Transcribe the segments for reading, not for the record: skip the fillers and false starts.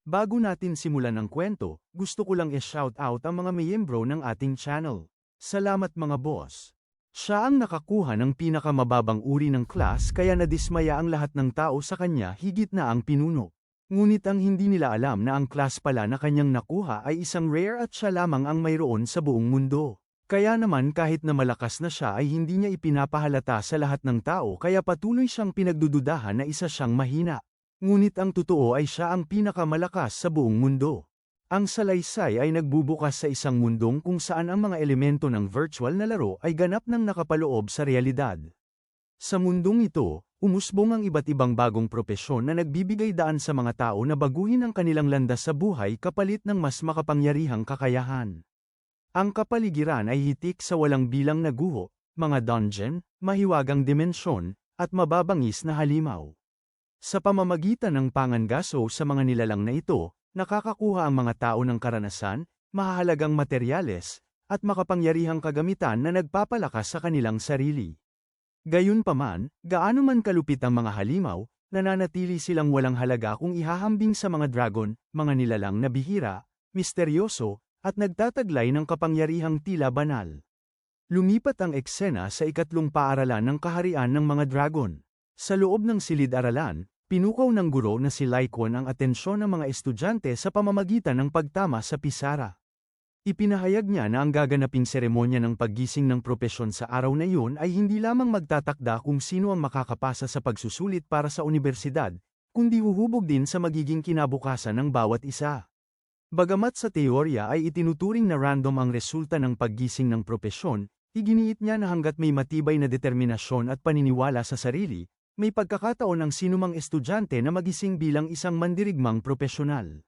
Bago natin simulan ang kwento, gusto ko lang i-shout out ang mga miyembro ng ating channel. Salamat mga boss. Siya ang nakakuha ng pinakamababang uri ng class kaya nadismaya ang lahat ng tao sa kanya higit na ang pinuno. Ngunit ang hindi nila alam na ang class pala na kanyang nakuha ay isang rare at siya lamang ang mayroon sa buong mundo. Kaya naman kahit na malakas na siya ay hindi niya ipinapahalata sa lahat ng tao kaya patuloy siyang pinagdududahan na isa siyang mahina. Ngunit ang totoo ay siya ang pinakamalakas sa buong mundo. Ang salaysay ay nagbubukas sa isang mundong kung saan ang mga elemento ng virtual na laro ay ganap ng nakapaloob sa realidad. Sa mundong ito, umusbong ang iba't ibang bagong propesyon na nagbibigay daan sa mga tao na baguhin ang kanilang landas sa buhay kapalit ng mas makapangyarihang kakayahan. Ang kapaligiran ay hitik sa walang bilang na guho, mga dungeon, mahiwagang dimensyon, at mababangis na halimaw. Sa pamamagitan ng pangangaso sa mga nilalang na ito, nakakakuha ang mga tao ng karanasan, mahahalagang materyales, at makapangyarihang kagamitan na nagpapalakas sa kanilang sarili. Gayunpaman, gaano man kalupit ang mga halimaw, nananatili silang walang halaga kung ihahambing sa mga dragon, mga nilalang na bihira, misteryoso, at nagtataglay ng kapangyarihang tila banal. Lumipat ang eksena sa ikatlong paaralan ng kaharian ng mga dragon. Sa loob ng silid-aralan, pinukaw ng guro na si Lycon ang atensyon ng mga estudyante sa pamamagitan ng pagtama sa pisara. Ipinahayag niya na ang gaganaping seremonya ng paggising ng propesyon sa araw na iyon ay hindi lamang magtatakda kung sino ang makakapasa sa pagsusulit para sa unibersidad, kundi huhubog din sa magiging kinabukasan ng bawat isa. Bagamat sa teorya ay itinuturing na random ang resulta ng paggising ng propesyon, iginiit niya na hanggat may matibay na determinasyon at paniniwala sa sarili, may pagkakataon ang sinumang estudyante na magising bilang isang mandirigmang propesyonal.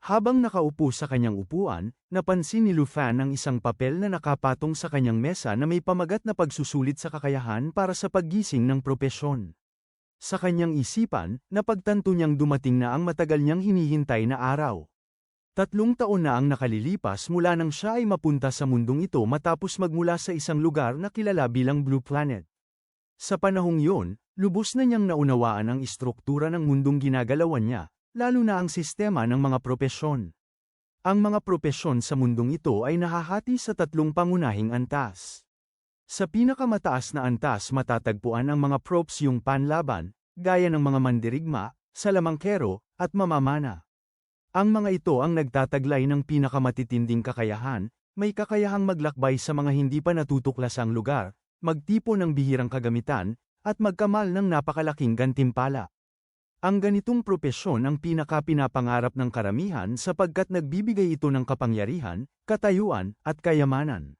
Habang nakaupo sa kanyang upuan, napansin ni Lufan ang isang papel na nakapatong sa kanyang mesa na may pamagat na pagsusulit sa kakayahan para sa paggising ng propesyon. Sa kanyang isipan, napagtanto niyang dumating na ang matagal niyang hinihintay na araw. 3 taon na ang nakalilipas mula nang siya ay mapunta sa mundong ito matapos magmula sa isang lugar na kilala bilang Blue Planet. Sa panahong iyon, lubos na niyang naunawaan ang istruktura ng mundong ginagalawan niya, lalo na ang sistema ng mga propesyon. Ang mga propesyon sa mundong ito ay nahahati sa 3 pangunahing antas. Sa pinakamataas na antas matatagpuan ang mga props yung panlaban, gaya ng mga mandirigma, salamangkero, at mamamana. Ang mga ito ang nagtataglay ng pinakamatitinding kakayahan, may kakayahang maglakbay sa mga hindi pa natutuklasang lugar, magtipo ng bihirang kagamitan, at magkamal ng napakalaking gantimpala. Ang ganitong propesyon ang pinaka-pinapangarap ng karamihan sapagkat nagbibigay ito ng kapangyarihan, katayuan, at kayamanan.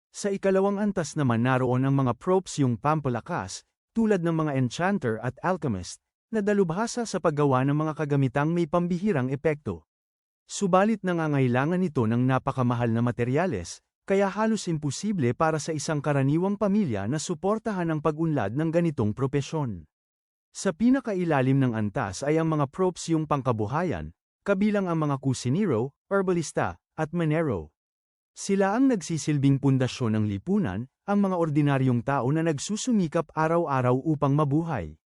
Sa ikalawang antas naman naroon ang mga props yung pampalakas, tulad ng mga enchanter at alchemist, na dalubhasa sa paggawa ng mga kagamitang may pambihirang epekto. Subalit nangangailangan ito ng napakamahal na materyales, kaya halos imposible para sa isang karaniwang pamilya na suportahan ang pag-unlad ng ganitong propesyon. Sa pinakailalim ng antas ay ang mga props yung pangkabuhayan, kabilang ang mga kusinero, herbalista, at manero. Sila ang nagsisilbing pundasyon ng lipunan, ang mga ordinaryong tao na nagsusumikap araw-araw upang mabuhay.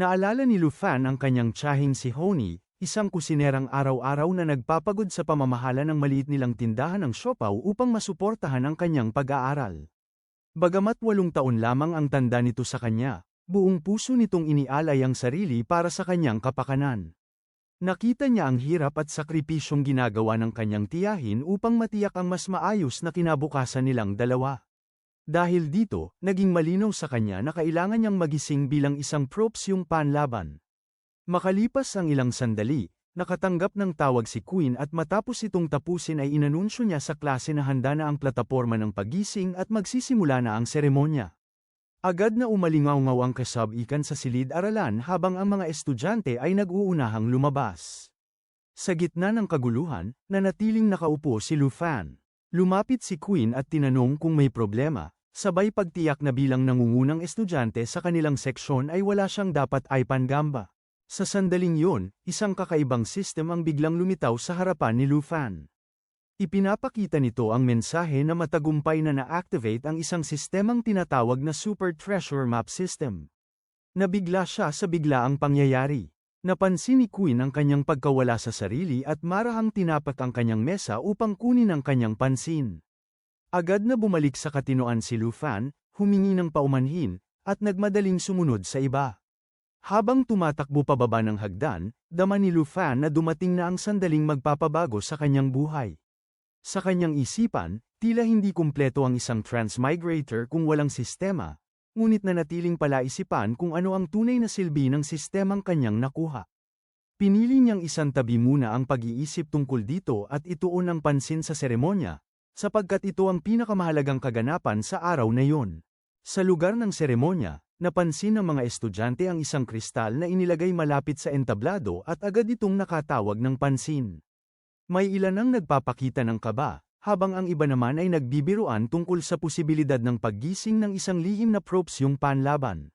Naalala ni Lufan ang kanyang tiyahing si Honey, isang kusinerang araw-araw na nagpapagod sa pamamahala ng maliit nilang tindahan ng siopaw upang masuportahan ang kanyang pag-aaral. Bagamat 8 taon lamang ang tanda nito sa kanya, buong puso nitong inialay ang sarili para sa kanyang kapakanan. Nakita niya ang hirap at sakripisyong ginagawa ng kanyang tiyahin upang matiyak ang mas maayos na kinabukasan nilang dalawa. Dahil dito, naging malinaw sa kanya na kailangan niyang magising bilang isang props yung panlaban. Makalipas ang ilang sandali, nakatanggap ng tawag si Queen at matapos itong tapusin ay inanunsyo niya sa klase na handa na ang plataporma ng paggising at magsisimula na ang seremonya. Agad na umalingaw-ngaw ang kasab-ikan sa silid-aralan habang ang mga estudyante ay nag-uunahang lumabas. Sa gitna ng kaguluhan, nanatiling nakaupo si Lufan. Lumapit si Queen at tinanong kung may problema, sabay pagtiyak na bilang nangungunang estudyante sa kanilang seksyon ay wala siyang dapat iPangamba. Sa sandaling yun, isang kakaibang system ang biglang lumitaw sa harapan ni Lufan. Ipinapakita nito ang mensahe na matagumpay na na-activate ang isang sistemang tinatawag na Super Treasure Map System. Nabigla siya sa biglaang pangyayari. Napansin ni Queen ang kanyang pagkawala sa sarili at marahang tinapak ang kanyang mesa upang kunin ang kanyang pansin. Agad na bumalik sa katinoan si Lu Fan, humingi ng paumanhin, at nagmadaling sumunod sa iba. Habang tumatakbo pababa ng hagdan, dama ni Lu Fan na dumating na ang sandaling magpapabago sa kanyang buhay. Sa kanyang isipan, tila hindi kumpleto ang isang transmigrator kung walang sistema, ngunit nanatiling palaisipan kung ano ang tunay na silbi ng sistemang kanyang nakuha. Pinili niyang isantabi muna ang pag-iisip tungkol dito at ituon ang pansin sa seremonya, sapagkat ito ang pinakamahalagang kaganapan sa araw na iyon. Sa lugar ng seremonya, napansin ng mga estudyante ang isang kristal na inilagay malapit sa entablado at agad itong nakatawag ng pansin. May ilan ang nagpapakita ng kaba, habang ang iba naman ay nagbibiruan tungkol sa posibilidad ng paggising ng isang lihim na propsyong panlaban.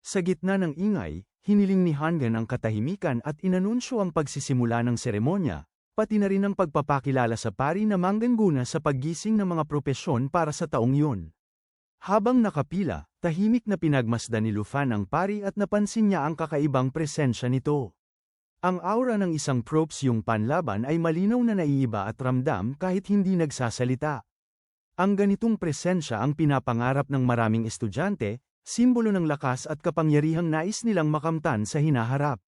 Sa gitna ng ingay, hiniling ni Hangan ang katahimikan at inanunsyo ang pagsisimula ng seremonya, pati na rin ang pagpapakilala sa pari na mangganguna sa paggising ng mga propesyon para sa taong yun. Habang nakapila, tahimik na pinagmasdan ni Lu Fan ang pari at napansin niya ang kakaibang presensya nito. Ang aura ng isang propsyong panlaban ay malinaw na naiiba at ramdam kahit hindi nagsasalita. Ang ganitong presensya ang pinapangarap ng maraming estudyante, simbolo ng lakas at kapangyarihang nais nilang makamtan sa hinaharap.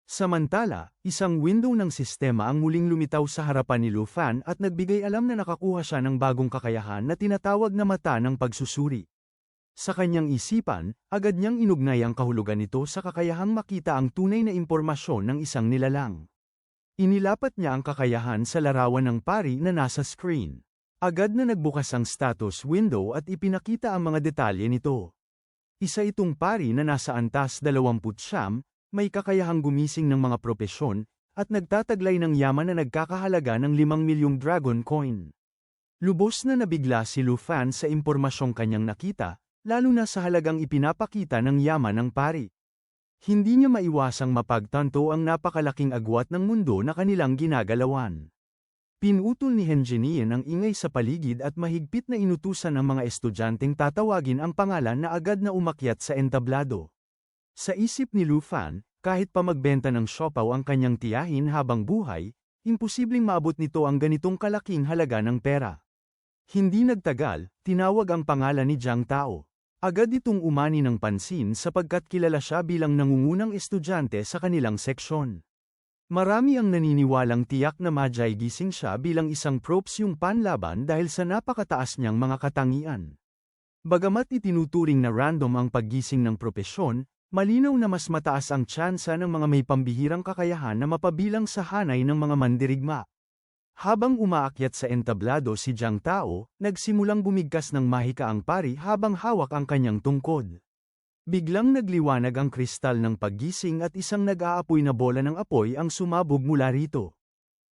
Samantala, isang window ng sistema ang muling lumitaw sa harapan ni Lu Fan at nagbigay alam na nakakuha siya ng bagong kakayahan na tinatawag na mata ng pagsusuri. Sa kanyang isipan, agad niyang inugnay ang kahulugan nito sa kakayahang makita ang tunay na impormasyon ng isang nilalang. Inilapat niya ang kakayahan sa larawan ng pari na nasa screen. Agad na nagbukas ang status window at ipinakita ang mga detalye nito. Isa itong pari na nasa antas 29, may kakayahang gumising ng mga propesyon, at nagtataglay ng yaman na nagkakahalaga ng 5 milyong dragon coin. Lubos na nabigla si Lu Fan sa impormasyong kanyang nakita, lalo na sa halagang ipinapakita ng yaman ng pari. Hindi niya maiwasang mapagtanto ang napakalaking agwat ng mundo na kanilang ginagalawan. Pinutol ni Henjinian ang ingay sa paligid at mahigpit na inutusan ang mga estudyanteng tatawagin ang pangalan na agad na umakyat sa entablado. Sa isip ni Lu Fan, kahit pa magbenta ng siopaw ang kanyang tiyahin habang buhay, imposibleng maabot nito ang ganitong kalaking halaga ng pera. Hindi nagtagal, tinawag ang pangalan ni Jiang Tao. Agad itong umani ng pansin sapagkat kilala siya bilang nangungunang estudyante sa kanilang seksyon. Marami ang naniniwalang tiyak na Magi gising siya bilang isang propsyong panlaban dahil sa napakataas niyang mga katangian. Bagamat itinuturing na random ang paggising ng propesyon, malinaw na mas mataas ang tsansa ng mga may pambihirang kakayahan na mapabilang sa hanay ng mga mandirigma. Habang umaakyat sa entablado si Jiang Tao, nagsimulang bumigkas ng mahika ang pari habang hawak ang kanyang tungkod. Biglang nagliwanag ang kristal ng paggising at isang nag-aapoy na bola ng apoy ang sumabog mula rito.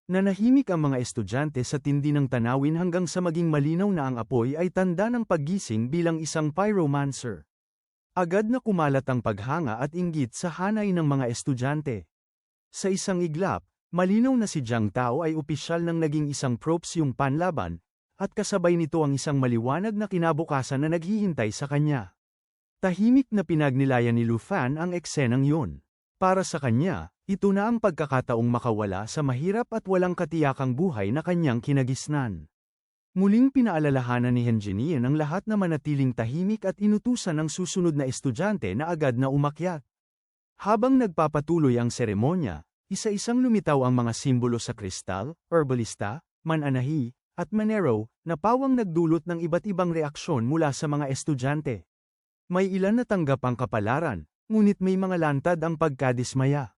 Nanahimik ang mga estudyante sa tindi ng tanawin hanggang sa maging malinaw na ang apoy ay tanda ng paggising bilang isang pyromancer. Agad na kumalat ang paghanga at inggit sa hanay ng mga estudyante. Sa isang iglap, malinaw na si Jiang Tao ay opisyal ng naging isang propsyong panlaban, at kasabay nito ang isang maliwanag na kinabukasan na naghihintay sa kanya. Tahimik na pinagnilayan ni Lu Fan ang eksenang yun. Para sa kanya, ito na ang pagkakataong makawala sa mahirap at walang katiyakang buhay na kanyang kinagisnan. Muling pinaalalahanan ni Henjinian ang lahat na manatiling tahimik at inutusan ang susunod na estudyante na agad na umakyat. Habang nagpapatuloy ang seremonya, isa-isang lumitaw ang mga simbolo sa kristal, herbalista, mananahi, at manero, na pawang nagdulot ng iba't ibang reaksyon mula sa mga estudyante. May ilan na tanggap ang kapalaran, ngunit may mga lantad ang pagkadismaya.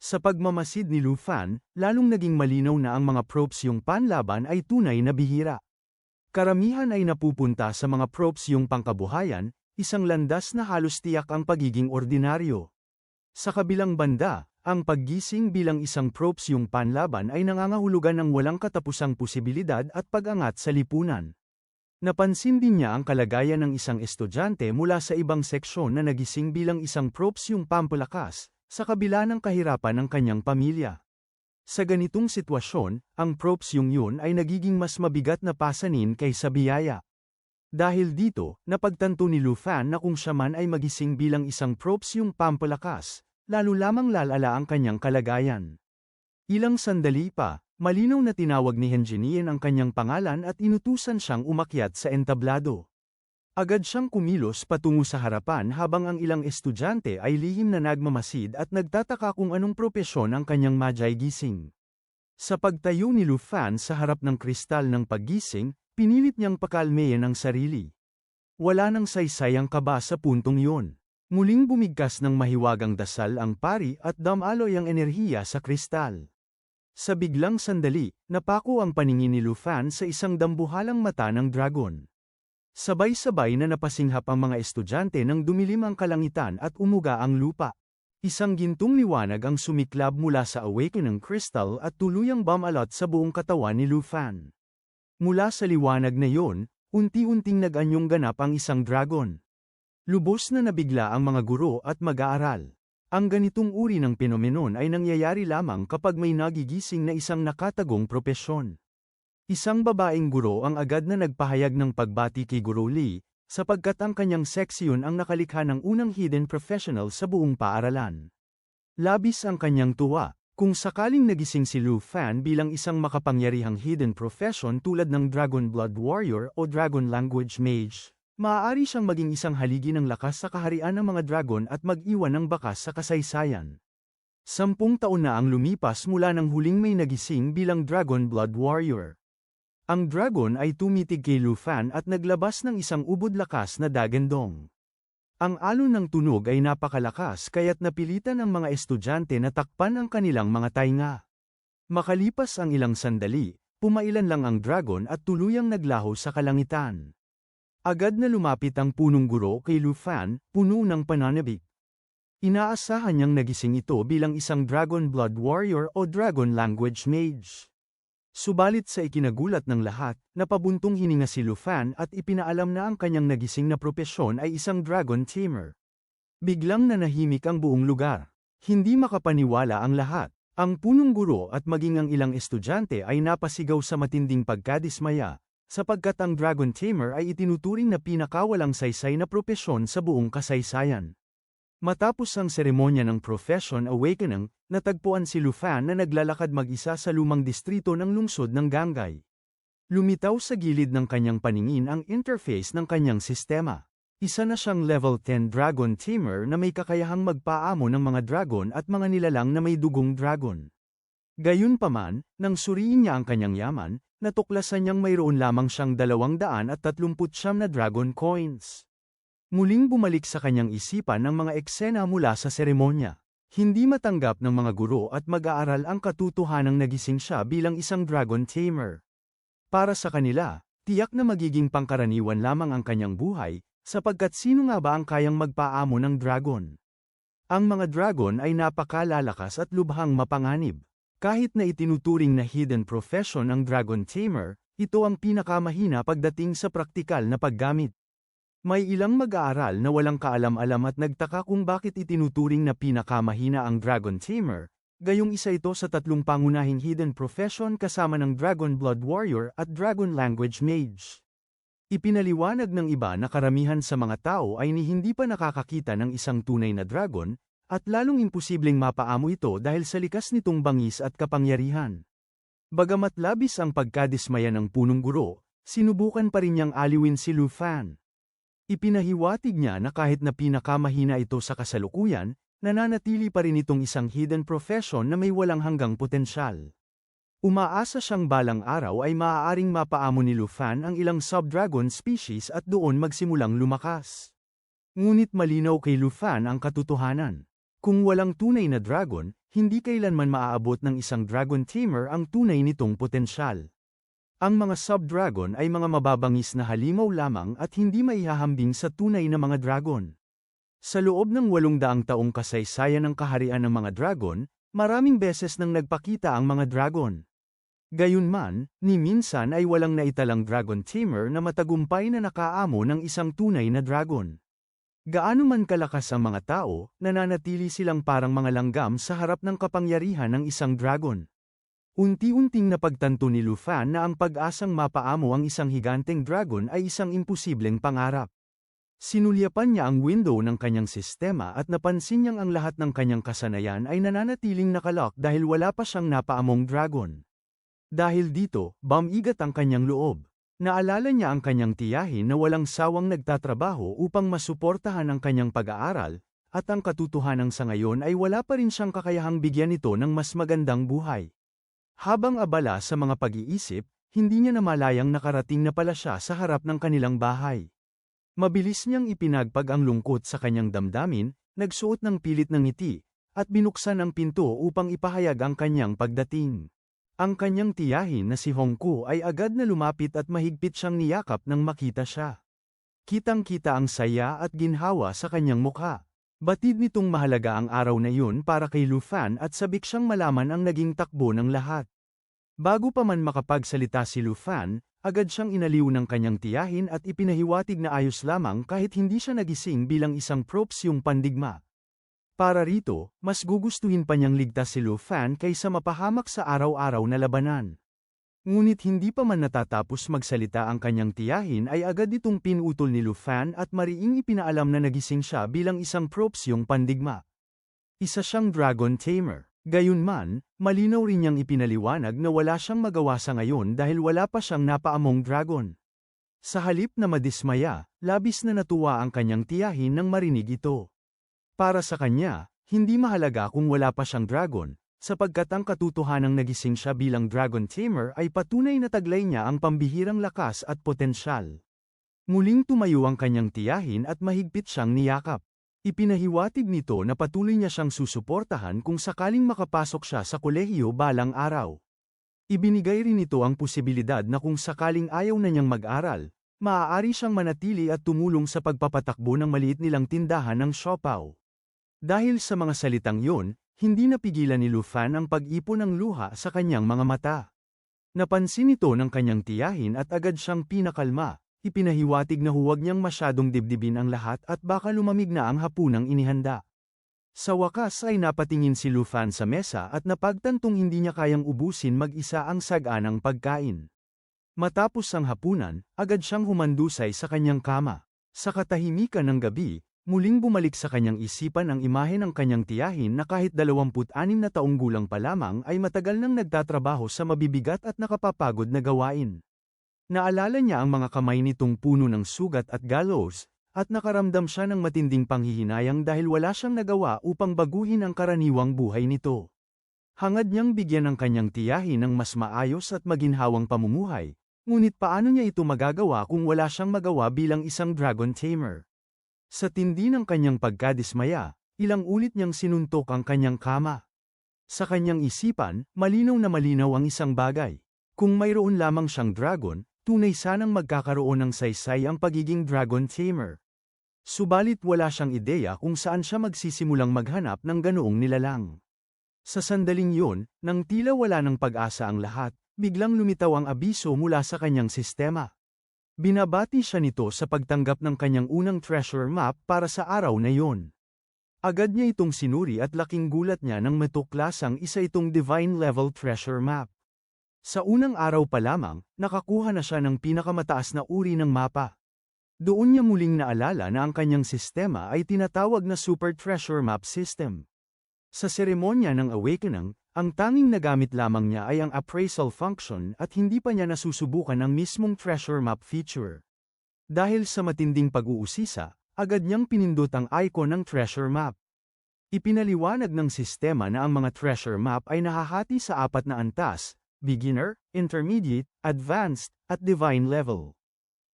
Sa pagmamasid ni Lu Fan, lalong naging malinaw na ang mga propsyong panlaban ay tunay na bihira. Karamihan ay napupunta sa mga propsyong pangkabuhayan, isang landas na halos tiyak ang pagiging ordinaryo. Sa kabilang banda, ang paggising bilang isang propsyong panlaban ay nangangahulugan ng walang katapusang posibilidad at pag-angat sa lipunan. Napansin din niya ang kalagayan ng isang estudyante mula sa ibang seksyon na nagising bilang isang propsyong pampalakas, sa kabila ng kahirapan ng kanyang pamilya. Sa ganitong sitwasyon, ang propsyong yun ay nagiging mas mabigat na pasanin kaysa biyaya. Dahil dito, napagtanto ni Lu Fan na kung siya man ay magising bilang isang propsyong pampalakas, lalo lamang lalala ang kanyang kalagayan. Ilang sandali pa, malinaw na tinawag ni Henjinien ang kanyang pangalan at inutusan siyang umakyat sa entablado. Agad siyang kumilos patungo sa harapan habang ang ilang estudyante ay lihim na nagmamasid at nagtataka kung anong propesyon ang kanyang Magi gising. Sa pagtayo ni Lu Fan sa harap ng kristal ng paggising, pinilit niyang pakalmeyan ang sarili. Wala nang saysay ang kaba sa puntong yun. Muling bumigkas ng mahiwagang dasal ang pari at damaloy ang enerhiya sa kristal. Sa biglang sandali, napako ang paningin ni Lu Fan sa isang dambuhalang mata ng dragon. Sabay-sabay na napasinghap ang mga estudyante nang dumilim ang kalangitan at umuga ang lupa. Isang gintong liwanag ang sumiklab mula sa awakening crystal at tuluyang bumalot sa buong katawan ni Lu Fan. Mula sa liwanag na yon, unti-unting nag-anyong ganap ang isang dragon. Lubos na nabigla ang mga guro at mag-aaral. Ang ganitong uri ng penomenon ay nangyayari lamang kapag may nagigising na isang nakatagong propesyon. Isang babaeng guro ang agad na nagpahayag ng pagbati kay Guro Lee, sapagkat ang kanyang seksyon ang nakalikha ng unang hidden professional sa buong paaralan. Labis ang kanyang tuwa, kung sakaling nagising si Lu Fan bilang isang makapangyarihang hidden profession tulad ng Dragon Blood Warrior o Dragon Language Mage, maaari siyang maging isang haligi ng lakas sa kaharian ng mga dragon at mag-iwan ng bakas sa kasaysayan. 10 taon na ang lumipas mula nang huling may nagising bilang Dragon Blood Warrior. Ang dragon ay tumitig kay Lu Fan at naglabas ng isang ubod lakas na dagendong. Ang alon ng tunog ay napakalakas kaya't napilitan ang mga estudyante na takpan ang kanilang mga tainga. Makalipas ang ilang sandali, pumailan lang ang dragon at tuluyang naglaho sa kalangitan. Agad na lumapit ang punong guro kay Lu Fan, puno ng pananabik. Inaasahan niyang nagising ito bilang isang Dragon Blood Warrior o Dragon Language Mage. Subalit sa ikinagulat ng lahat, napabuntong hininga si Lu Fan at ipinaalam na ang kanyang nagising na propesyon ay isang Dragon Tamer. Biglang nanahimik ang buong lugar. Hindi makapaniwala ang lahat. Ang punong guro at maging ang ilang estudyante ay napasigaw sa matinding pagkadismaya, sapagkat ang Dragon Tamer ay itinuturing na pinakawalang saysay na propesyon sa buong kasaysayan. Matapos ang seremonya ng Profession Awakening, natagpuan si Lu Fan na naglalakad mag-isa sa lumang distrito ng lungsod ng Ganggay. Lumitaw sa gilid ng kanyang paningin ang interface ng kanyang sistema. Isa na siyang level 10 Dragon Tamer na may kakayahang magpaamo ng mga dragon at mga nilalang na may dugong dragon. Gayunpaman, nang suriin niya ang kanyang yaman, natuklasan niyang mayroon lamang siyang 239 na dragon coins. Muling bumalik sa kanyang isipan ang mga eksena mula sa seremonya. Hindi matanggap ng mga guro at mag-aaral ang katotohanang nagising siya bilang isang Dragon Tamer. Para sa kanila, tiyak na magiging pangkaraniwan lamang ang kanyang buhay, sapagkat sino nga ba ang kayang magpaamo ng dragon? Ang mga dragon ay napakalalakas at lubhang mapanganib. Kahit na itinuturing na hidden profession ang Dragon Tamer, ito ang pinakamahina pagdating sa praktikal na paggamit. May ilang mag-aaral na walang kaalam-alam at nagtaka kung bakit itinuturing na pinakamahina ang Dragon Tamer, gayong isa ito sa 3 pangunahing hidden profession kasama ng Dragon Blood Warrior at Dragon Language Mage. Ipinaliwanag ng iba na karamihan sa mga tao ay hindi pa nakakakita ng isang tunay na dragon, at lalong imposibleng mapaamo ito dahil sa likas nitong bangis at kapangyarihan. Bagamat labis ang pagkadismaya ng punong guro, sinubukan pa rin niyang aliwin si Lu Fan. Ipinahiwatig niya na kahit na pinakamahina ito sa kasalukuyan, nananatili pa rin itong isang hidden profession na may walang hanggang potensyal. Umaasa siyang balang araw ay maaaring mapaamo ni Lu Fan ang ilang sub-dragon species at doon magsimulang lumakas. Ngunit malinaw kay Lu Fan ang katotohanan. Kung walang tunay na dragon, hindi kailanman maaabot ng isang Dragon Tamer ang tunay nitong potensyal. Ang mga sub-dragon ay mga mababangis na halimaw lamang at hindi maihahambing sa tunay na mga dragon. Sa loob ng 800 taong kasaysayan ng kaharian ng mga dragon, maraming beses nang nagpakita ang mga dragon. Gayunman, ni minsan ay walang naitalang Dragon Tamer na matagumpay na nakaamo ng isang tunay na dragon. Gaano man kalakas ang mga tao, nananatili silang parang mga langgam sa harap ng kapangyarihan ng isang dragon. Unti-unting napagtanto ni Lu Fan na ang pag-asang mapaamo ang isang higanteng dragon ay isang imposibleng pangarap. Sinulyapan niya ang window ng kanyang sistema at napansin niyang ang lahat ng kanyang kasanayan ay nananatiling nakalock dahil wala pa siyang napaamong dragon. Dahil dito, bumigat ang kanyang loob. Naalala niya ang kanyang tiyahin na walang sawang nagtatrabaho upang masuportahan ang kanyang pag-aaral, at ang katotohanan sa ngayon ay wala pa rin siyang kakayahang bigyan ito ng mas magandang buhay. Habang abala sa mga pag-iisip, hindi niya namalayang nakarating na pala siya sa harap ng kanilang bahay. Mabilis niyang ipinagpag ang lungkot sa kanyang damdamin, nagsuot ng pilit ng ngiti, at binuksan ang pinto upang ipahayag ang kanyang pagdating. Ang kanyang tiyahin na si Hongko ay agad na lumapit at mahigpit siyang niyakap nang makita siya. Kitang-kita ang saya at ginhawa sa kanyang mukha. Batid nitong mahalaga ang araw na yun para kay Lu Fan at sabik siyang malaman ang naging takbo ng lahat. Bago pa man makapagsalita si Lu Fan, agad siyang inaliw ng kanyang tiyahin at ipinahiwatig na ayos lamang kahit hindi siya nagising bilang isang propsyong pandigma. Para rito, mas gugustuhin pa niyang ligtas si Lu Fan kaysa mapahamak sa araw-araw na labanan. Ngunit hindi pa man natatapos magsalita ang kanyang tiyahin ay agad itong pinutol ni Lu Fan at mariing ipinaalam na nagising siya bilang isang propsyong pandigma. Isa siyang dragon tamer. Gayunman, malinaw rin niyang ipinaliwanag na wala siyang magawa sa ngayon dahil wala pa siyang napaamong dragon. Sa halip na madismaya, labis na natuwa ang kanyang tiyahin nang marinig ito. Para sa kanya, hindi mahalaga kung wala pa siyang dragon, sapagkat ang katotohanang nagising siya bilang dragon tamer ay patunay na taglay niya ang pambihirang lakas at potensyal. Muling tumayo ang kanyang tiyahin at mahigpit siyang niyakap. Ipinahiwatig nito na patuloy niya siyang susuportahan kung sakaling makapasok siya sa kolehiyo balang araw. Ibinigay rin ito ang posibilidad na kung sakaling ayaw na niyang mag-aral, maaari siyang manatili at tumulong sa pagpapatakbo ng maliit nilang tindahan ng siopaw. Dahil sa mga salitang yun, hindi napigilan ni Lu Fan ang pag-ipon ng luha sa kanyang mga mata. Napansin ito ng kanyang tiyahin at agad siyang pinakalma. Ipinahiwatig na huwag niyang masyadong dibdibin ang lahat at baka lumamig na ang hapunang inihanda. Sa wakas ay napatingin si Lu Fan sa mesa at napagtantong hindi niya kayang ubusin mag-isa ang saganang pagkain. Matapos ang hapunan, agad siyang humandusay sa kanyang kama. Sa katahimikan ng gabi, muling bumalik sa kanyang isipan ang imahe ng kanyang tiyahin na kahit 26 na taong gulang pa lamang ay matagal nang nagtatrabaho sa mabibigat at nakapapagod na gawain. Naalala niya ang mga kamay nitong puno ng sugat at gallows, at nakaramdam siya ng matinding panghihinayang dahil wala siyang nagawa upang baguhin ang karaniwang buhay nito. Hangad niyang bigyan ng kanyang tiyahin ng mas maayos at maginhawang pamumuhay, ngunit paano niya ito magagawa kung wala siyang magawa bilang isang dragon tamer? Sa tindi ng kanyang pagkadismaya, ilang ulit niyang sinuntok ang kanyang kama. Sa kanyang isipan, malinaw na malinaw ang isang bagay. Kung mayroon lamang siyang dragon, tunay sanang magkakaroon ng saysay ang pagiging dragon tamer. Subalit wala siyang ideya kung saan siya magsisimulang maghanap ng ganoong nilalang. Sa sandaling yun, nang tila wala ng pag-asa ang lahat, biglang lumitaw ang abiso mula sa kanyang sistema. Binabati siya nito sa pagtanggap ng kanyang unang treasure map para sa araw na yun. Agad niya itong sinuri at laking gulat niya nang matuklasang isa itong divine level treasure map. Sa unang araw pa lamang, nakakuha na siya ng pinakamataas na uri ng mapa. Doon niya muling naalala na ang kanyang sistema ay tinatawag na Super Treasure Map System. Sa seremonya ng Awakening, ang tanging nagamit lamang niya ay ang appraisal function at hindi pa niya nasusubukan ang mismong treasure map feature. Dahil sa matinding pag-uusisa, agad niyang pinindot ang icon ng treasure map. Ipinaliwanag ng sistema na ang mga treasure map ay nahahati sa 4 na antas: beginner, intermediate, advanced, at divine level.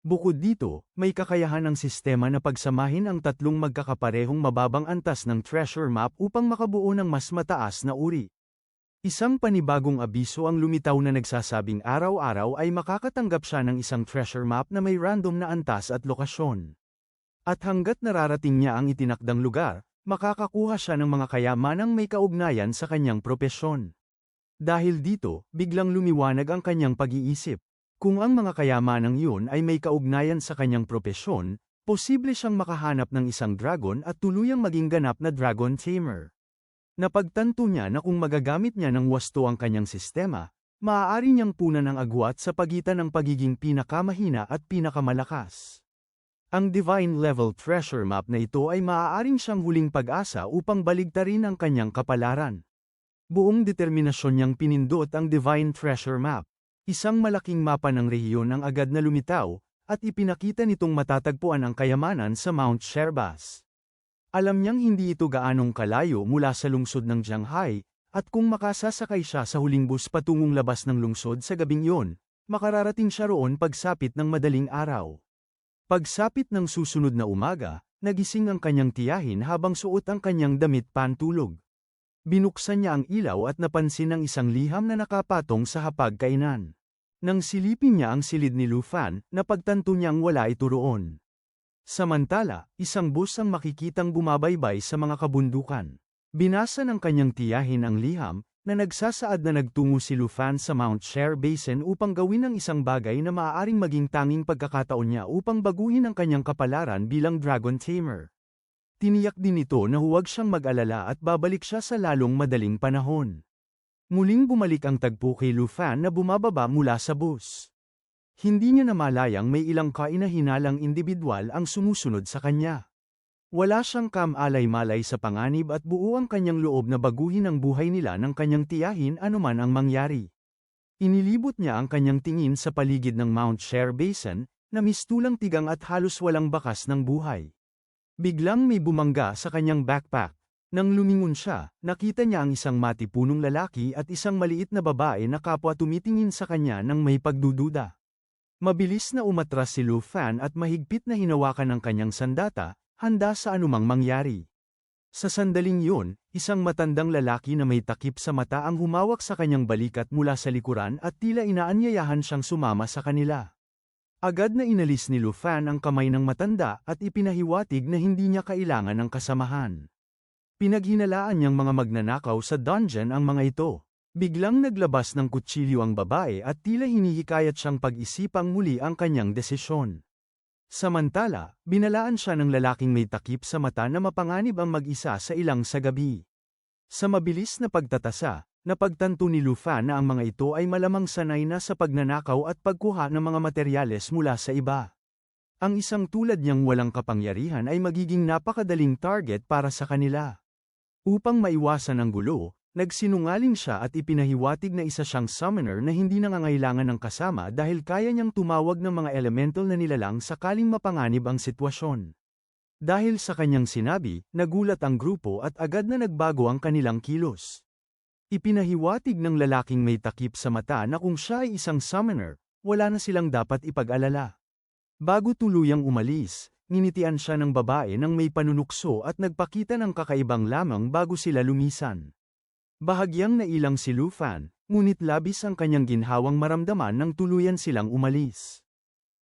Bukod dito, may kakayahan ng sistema na pagsamahin ang 3 magkakaparehong mababang antas ng treasure map upang makabuo ng mas mataas na uri. Isang panibagong abiso ang lumitaw na nagsasabing araw-araw ay makakatanggap siya ng isang treasure map na may random na antas at lokasyon. At hanggat nararating niya ang itinakdang lugar, makakakuha siya ng mga kayamanang may kaugnayan sa kanyang propesyon. Dahil dito, biglang lumiwanag ang kanyang pag-iisip. Kung ang mga kayamanang yun ay may kaugnayan sa kanyang propesyon, posible siyang makahanap ng isang dragon at tuluyang maging ganap na dragon tamer. Napagtanto niya na kung magagamit niya ng wasto ang kanyang sistema, maaari niyang punan ang agwat sa pagitan ng pagiging pinakamahina at pinakamalakas. Ang Divine Level Treasure Map na ito ay maaaring siyang huling pag-asa upang baligtarin ang kanyang kapalaran. Buong determinasyon niyang pinindot ang Divine Treasure Map. Isang malaking mapa ng rehiyon ang agad na lumitaw, at ipinakita nitong matatagpuan ang kayamanan sa Mount Sherbas. Alam niyang hindi ito gaanong kalayo mula sa lungsod ng Jianghai, at kung makasasakay siya sa huling bus patungong labas ng lungsod sa gabing iyon, makararating siya roon pagsapit ng madaling araw. Pagsapit ng susunod na umaga, nagising ang kanyang tiyahin habang suot ang kanyang damit pantulog. Binuksan niya ang ilaw at napansin ang isang liham na nakapatong sa hapagkainan. Nang silipin niya ang silid ni Lu Fan, napagtanto niyang wala ito roon. Samantala, isang bus ang makikitang bumabaybay sa mga kabundukan. Binasa ng kanyang tiyahin ang liham, na nagsasaad na nagtungo si Lu Fan sa Mount Share Basin upang gawin ang isang bagay na maaaring maging tanging pagkakataon niya upang baguhin ang kanyang kapalaran bilang Dragon Tamer. Tiniyak din ito na huwag siyang mag-alala at babalik siya sa lalong madaling panahon. Muling bumalik ang tagpo kay Lu Fan na bumababa mula sa bus. Hindi niya namalayang may ilang kainahinalang individual ang sumusunod sa kanya. Wala siyang kam-alay-malay sa panganib at buo ang kanyang loob na baguhin ang buhay nila ng kanyang tiyahin anuman ang mangyari. Inilibot niya ang kanyang tingin sa paligid ng Mount Share Basin, na mistulang tigang at halos walang bakas ng buhay. Biglang may bumangga sa kanyang backpack. Nang lumingon siya, nakita niya ang isang matipunong lalaki at isang maliit na babae na kapwa tumitingin sa kanya ng may pagdududa. Mabilis na umatras si Lu Fan at mahigpit na hinawakan ang kanyang sandata, handa sa anumang mangyari. Sa sandaling yun, isang matandang lalaki na may takip sa mata ang humawak sa kanyang balikat mula sa likuran at tila inaanyayahan siyang sumama sa kanila. Agad na inalis ni Lu Fan ang kamay ng matanda at ipinahiwatig na hindi niya kailangan ng kasamahan. Pinaghinalaan niyang mga magnanakaw sa dungeon ang mga ito. Biglang naglabas ng kutsilyo ang babae at tila hinihikayat siyang pag-isipang muli ang kanyang desisyon. Samantala, binalaan siya ng lalaking may takip sa mata na mapanganib ang mag-isa sa ilang sa gabi. Sa mabilis na pagtatasa, napagtanto ni Lu Fan na ang mga ito ay malamang sanay na sa pagnanakaw at pagkuha ng mga materyales mula sa iba. Ang isang tulad niyang walang kapangyarihan ay magiging napakadaling target para sa kanila. Upang maiwasan ang gulo, nagsinungaling siya at ipinahiwatig na isa siyang summoner na hindi nangangailangan ng kasama dahil kaya niyang tumawag ng mga elemental na nilalang sakaling mapanganib ang sitwasyon. Dahil sa kanyang sinabi, nagulat ang grupo at agad na nagbago ang kanilang kilos. Ipinahiwatig ng lalaking may takip sa mata na kung siya ay isang summoner, wala na silang dapat ipag-alala. Bago tuluyang umalis, nginitian siya ng babae nang may panunukso at nagpakita ng kakaibang lamang bago sila lumisan. Bahagyang nailang si Lu Fan, ngunit labis ang kanyang ginhawang maramdaman nang tuluyan silang umalis.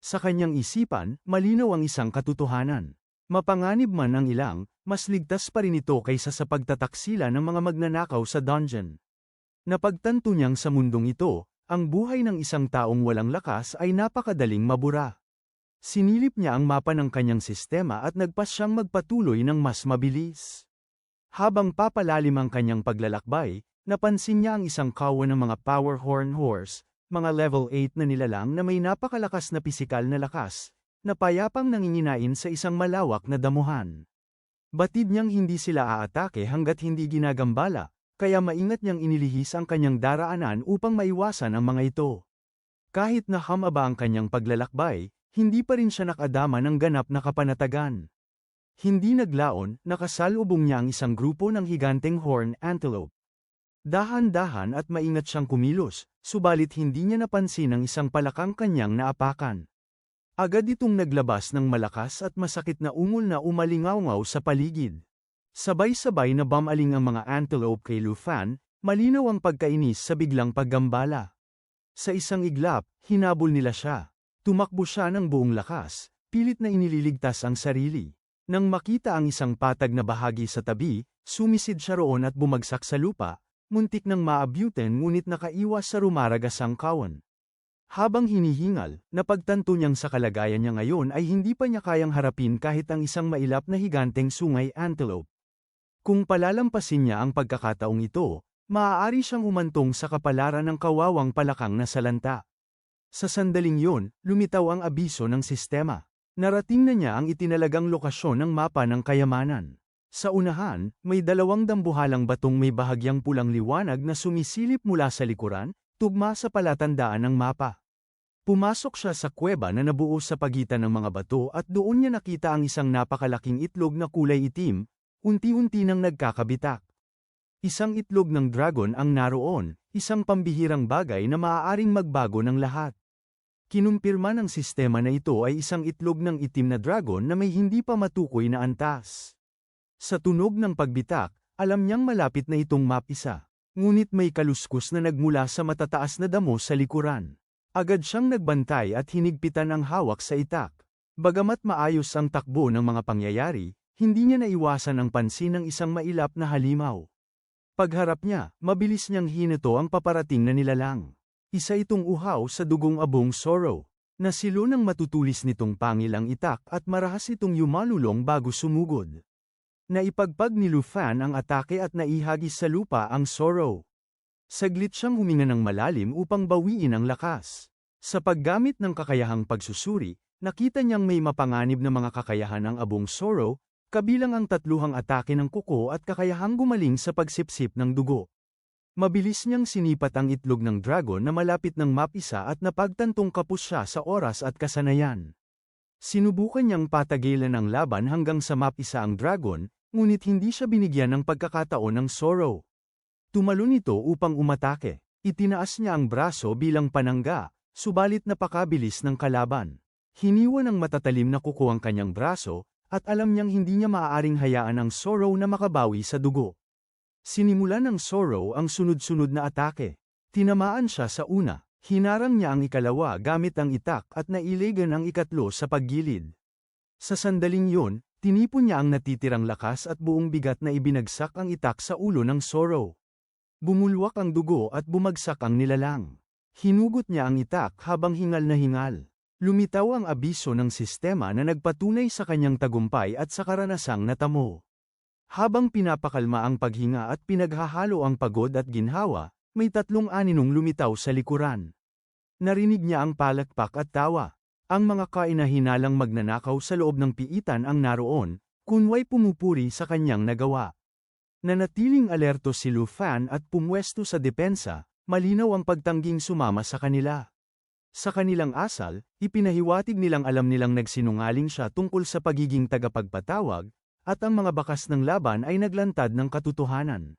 Sa kanyang isipan, malinaw ang isang katotohanan. Mapanganib man ang ilang, mas ligtas pa rin ito kaysa sa pagtataksila ng mga magnanakaw sa dungeon. Napagtanto niyang sa mundong ito, ang buhay ng isang taong walang lakas ay napakadaling mabura. Sinilip niya ang mapa ng kanyang sistema at nagpas siyang magpatuloy ng mas mabilis. Habang papalalim ang kanyang paglalakbay, napansin niya ang isang kawan ng mga Power Horn Horse, mga level 8 na nilalang na may napakalakas na pisikal na lakas, na payapang nanginginain sa isang malawak na damuhan. Batid niyang hindi sila aatake hanggat hindi ginagambala, kaya maingat niyang inilihis ang kanyang daraanan upang maiwasan ang mga ito. Kahit na hamaba ang kanyang paglalakbay, hindi pa rin siya nakadama ng ganap na kapanatagan. Hindi naglaon, nakasalubong niya ang isang grupo ng higanteng horn antelope. Dahan-dahan at maingat siyang kumilos, subalit hindi niya napansin ang isang palakang kanyang naapakan. Agad itong naglabas ng malakas at masakit na ungol na umalingaw-ngaw sa paligid. Sabay-sabay na bamaling ang mga antelope kay Lu Fan, malinaw ang pagkainis sa biglang paggambala. Sa isang iglap, hinabol nila siya. Tumakbo siya ng buong lakas, pilit na iniligtas ang sarili. Nang makita ang isang patag na bahagi sa tabi, sumisid siya roon at bumagsak sa lupa, muntik nang maabyuten ngunit nakaiwas sa rumaragasang kawan. Habang hinihingal, napagtanto niyang sa kalagayan niya ngayon ay hindi pa niya kayang harapin kahit ang isang mailap na higanteng sungay antelope. Kung palalampasin niya ang pagkakataong ito, maaari siyang umantong sa kapalaran ng kawawang palakang na salanta. Sa sandaling yun, lumitaw ang abiso ng sistema. Narating na niya ang itinalagang lokasyon ng mapa ng kayamanan. Sa unahan, may dalawang dambuhalang batong may bahagyang pulang liwanag na sumisilip mula sa likuran, tugma sa palatandaan ng mapa. Pumasok siya sa kuweba na nabuo sa pagitan ng mga bato at doon niya nakita ang isang napakalaking itlog na kulay itim, unti-unti nang nagkakabitak. Isang itlog ng dragon ang naroon, isang pambihirang bagay na maaaring magbago ng lahat. Kinumpirma ng sistema na ito ay isang itlog ng itim na dragon na may hindi pa matukoy na antas. Sa tunog ng pagbitak, alam niyang malapit na itong mapisa. Ngunit may kaluskus na nagmula sa matataas na damo sa likuran. Agad siyang nagbantay at hinigpitan ang hawak sa itak. Bagamat maayos ang takbo ng mga pangyayari, hindi niya naiwasan ang pansin ng isang mailap na halimaw. Pagharap niya, mabilis niyang hinuto ang paparating na nilalang. Isa itong uhaw sa dugong abong Sorrow. Nasilo ng matutulis nitong pangilang itak at marahas itong yumalulong bago sumugod. Naipagpag ni Lufan ang atake at naihagis sa lupa ang Sorrow. Saglit siyang huminga ng malalim upang bawiin ang lakas. Sa paggamit ng kakayahang pagsusuri, nakita niyang may mapanganib na mga kakayahan ang abong Sorrow, kabilang ang tatluhang atake ng kuko at kakayahang gumaling sa pagsipsip ng dugo. Mabilis niyang sinipat ang itlog ng dragon na malapit ng mapisa at napagtantong kapos siya sa oras at kasanayan. Sinubukan niyang patagilan ang laban hanggang sa mapisa ang dragon, ngunit hindi siya binigyan ng pagkakataon ng Sorrow. Tumalon ito upang umatake. Itinaas niya ang braso bilang panangga, subalit napakabilis ng kalaban. Hiniwa ng matatalim na kuko ang kanyang braso, at alam niyang hindi niya maaaring hayaan ang Sorrow na makabawi sa dugo. Sinimulan ng Sorrow ang sunod-sunod na atake. Tinamaan siya sa una, hinarang niya ang ikalawa gamit ang itak at nailigan ang ikatlo sa paggilid. Sa sandaling yun, tinipon niya ang natitirang lakas at buong bigat na ibinagsak ang itak sa ulo ng Sorrow. Bumulwak ang dugo at bumagsak ang nilalang. Hinugot niya ang itak habang hingal na hingal. Lumitaw ang abiso ng sistema na nagpatunay sa kanyang tagumpay at sa karanasang natamo. Habang pinapakalma ang paghinga at pinaghahalo ang pagod at ginhawa, may tatlong aninong lumitaw sa likuran. Narinig niya ang palakpak at tawa. Ang mga kainahinalang magnanakaw sa loob ng piitan ang naroon, kunway pumupuri sa kanyang nagawa. Nanatiling alerto si Lufan at pumwesto sa depensa, malinaw ang pagtangging sumama sa kanila. Sa kanilang asal, ipinahiwatig nilang alam nilang nagsinungaling siya tungkol sa pagiging tagapagpatawag, at ang mga bakas ng laban ay naglantad ng katotohanan.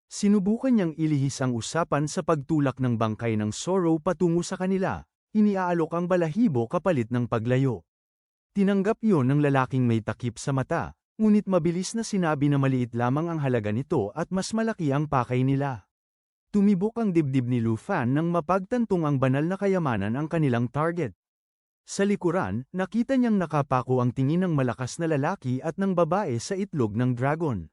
Sinubukan niyang ilihis ang usapan sa pagtulak ng bangkay ng Sorrow patungo sa kanila, iniaalok ang balahibo kapalit ng paglayo. Tinanggap yon ng lalaking may takip sa mata, ngunit mabilis na sinabi na maliit lamang ang halaga nito at mas malaki ang pakay nila. Tumibok ang dibdib ni Lufan nang mapagtantong ang banal na kayamanan ang kanilang target. Sa likuran, nakita niyang nakapako ang tingin ng malakas na lalaki at ng babae sa itlog ng dragon.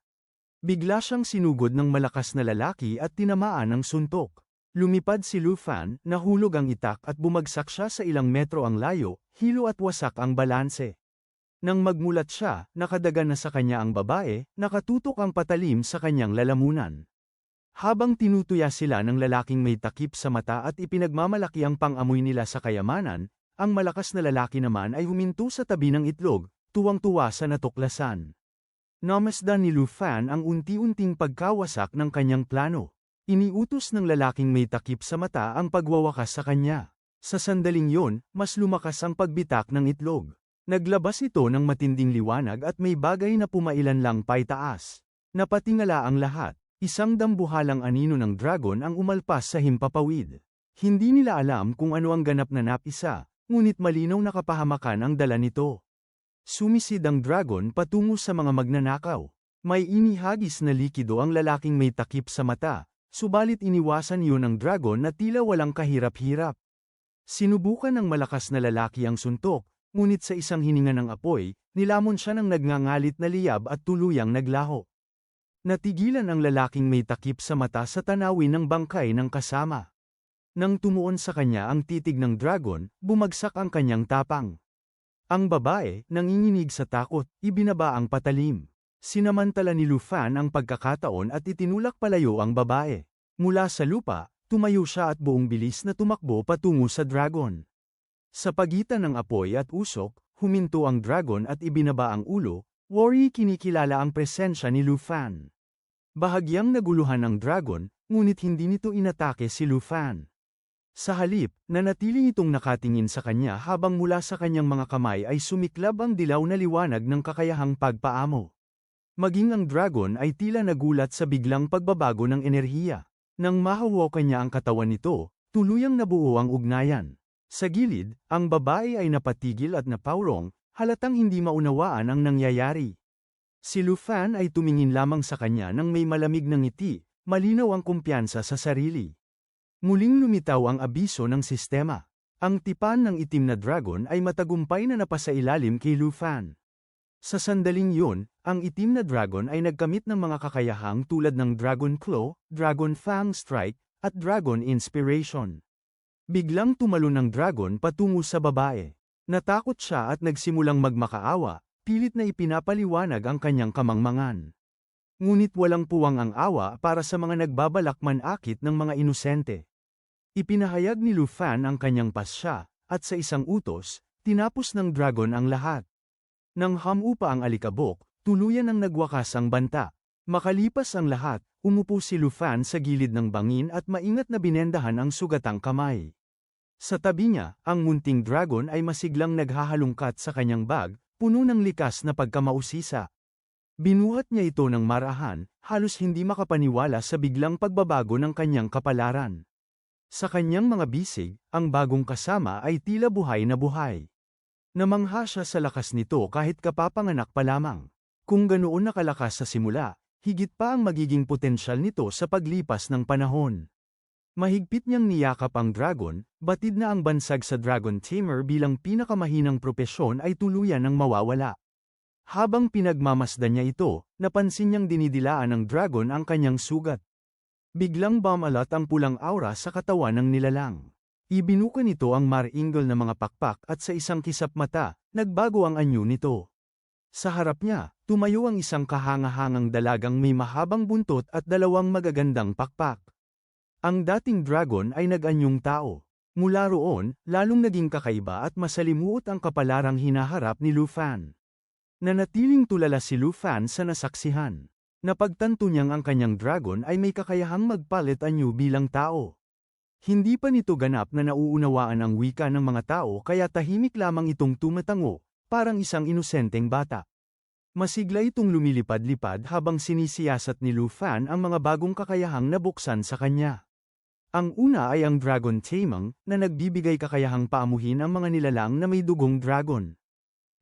Bigla siyang sinugod ng malakas na lalaki at tinamaan ng suntok. Lumipad si Lufan, nahulog ang itak at bumagsak siya sa ilang metro ang layo, hilo at wasak ang balanse. Nang magmulat siya, nakadaga na sa kanya ang babae, nakatutok ang patalim sa kanyang lalamunan. Habang tinutuya sila ng lalaking may takip sa mata at ipinagmamalaki ang pang-amoy nila sa kayamanan, ang malakas na lalaki naman ay huminto sa tabi ng itlog, tuwang-tuwa sa natuklasan. Namasdan ni Lufan ang unti-unting pagkawasak ng kanyang plano. Iniutos ng lalaking may takip sa mata ang pagwawakas sa kanya. Sa sandaling yon, mas lumakas ang pagbitak ng itlog. Naglabas ito ng matinding liwanag at may bagay na pumailan lang paitaas. Napatingala ang lahat. Isang dambuhalang anino ng dragon ang umalpas sa himpapawid. Hindi nila alam kung ano ang ganap na napisa, ngunit malinaw na kapahamakan ang dala nito. Sumisid ang dragon patungo sa mga magnanakaw. May inihagis na likido ang lalaking may takip sa mata, subalit iniwasan yun ng dragon na tila walang kahirap-hirap. Sinubukan ng malakas na lalaki ang suntok, ngunit sa isang hininga ng apoy, nilamon siya ng nagngangalit na liyab at tuluyang naglaho. Natigilan ang lalaking may takip sa mata sa tanawin ng bangkay ng kasama. Nang tumuon sa kanya ang titig ng dragon, bumagsak ang kanyang tapang. Ang babae, nanginginig sa takot, ibinaba ang patalim. Sinamantala ni Lufan ang pagkakataon at itinulak palayo ang babae. Mula sa lupa, tumayo siya at buong bilis na tumakbo patungo sa dragon. Sa pagitan ng apoy at usok, huminto ang dragon at ibinaba ang ulo, worry kinikilala ang presensya ni Lu Fan. Bahagyang naguluhan ang dragon, ngunit hindi nito inatake si Lu Fan. Sa halip, nanatili itong nakatingin sa kanya habang mula sa kanyang mga kamay ay sumiklab ang dilaw na liwanag ng kakayahang pagpaamo. Maging ang dragon ay tila nagulat sa biglang pagbabago ng enerhiya. Nang mahawakan niya ang katawan nito, tuluyang nabuo ang ugnayan. Sa gilid, ang babae ay napatigil at napaurong, halatang hindi maunawaan ang nangyayari. Si Lu Fan ay tumingin lamang sa kanya nang may malamig na ngiti, malinaw ang kumpiyansa sa sarili. Muling lumitaw ang abiso ng sistema. Ang tipan ng itim na dragon ay matagumpay na napasailalim kay Lu Fan. Sa sandaling yun, ang itim na dragon ay nagkamit ng mga kakayahang tulad ng Dragon Claw, Dragon Fang Strike, at Dragon Inspiration. Biglang tumalon ang dragon patungo sa babae. Natakot siya at nagsimulang magmakaawa, pilit na ipinapaliwanag ang kanyang kamangmangan. Ngunit walang puwang ang awa para sa mga nagbabalak manakit ng mga inosente. Ipinahayag ni Lu Fan ang kanyang pasya, at sa isang utos, tinapos ng dragon ang lahat. Nang hamupa ang alikabok, tuluyan ang nagwakas ang banta. Makalipas ang lahat, umupo si Lu Fan sa gilid ng bangin at maingat na binendahan ang sugatang kamay. Sa tabi niya, ang munting dragon ay masiglang naghahalungkat sa kanyang bag, puno ng likas na pagkamausisa. Binuhat niya ito ng marahan, halos hindi makapaniwala sa biglang pagbabago ng kanyang kapalaran. Sa kanyang mga bisig, ang bagong kasama ay tila buhay na buhay. Namangha siya sa lakas nito kahit kapapanganak pa lamang. Kung ganoon nakalakas sa simula, higit pa ang magiging potensyal nito sa paglipas ng panahon. Mahigpit niyang niyakap ang dragon, batid na ang bansag sa Dragon Tamer bilang pinakamahinang propesyon ay tuluyan ng mawawala. Habang pinagmamasdan niya ito, napansin niyang dinidilaan ng dragon ang kanyang sugat. Biglang bumalat ang pulang aura sa katawan ng nilalang. Ibinuka nito ang maringal na mga pakpak at sa isang kisap mata, nagbago ang anyo nito. Sa harap niya, tumayo ang isang kahangahangang dalagang may mahabang buntot at dalawang magagandang pakpak. Ang dating dragon ay nag-anyong tao. Mula roon, lalong naging kakaiba at masalimuot ang kapalarang hinaharap ni Lu Fan. Nanatiling tulala si Lu Fan sa nasaksihan. Napagtanto niyang ang kanyang dragon ay may kakayahang magpalit anyo bilang tao. Hindi pa nito ganap na nauunawaan ang wika ng mga tao kaya tahimik lamang itong tumatango, parang isang inosenteng bata. Masigla itong lumilipad-lipad habang sinisiyasat ni Lu Fan ang mga bagong kakayahang nabuksan sa kanya. Ang una ay ang Dragon Tamang, na nagbibigay kakayahang paamuhin ang mga nilalang na may dugong dragon.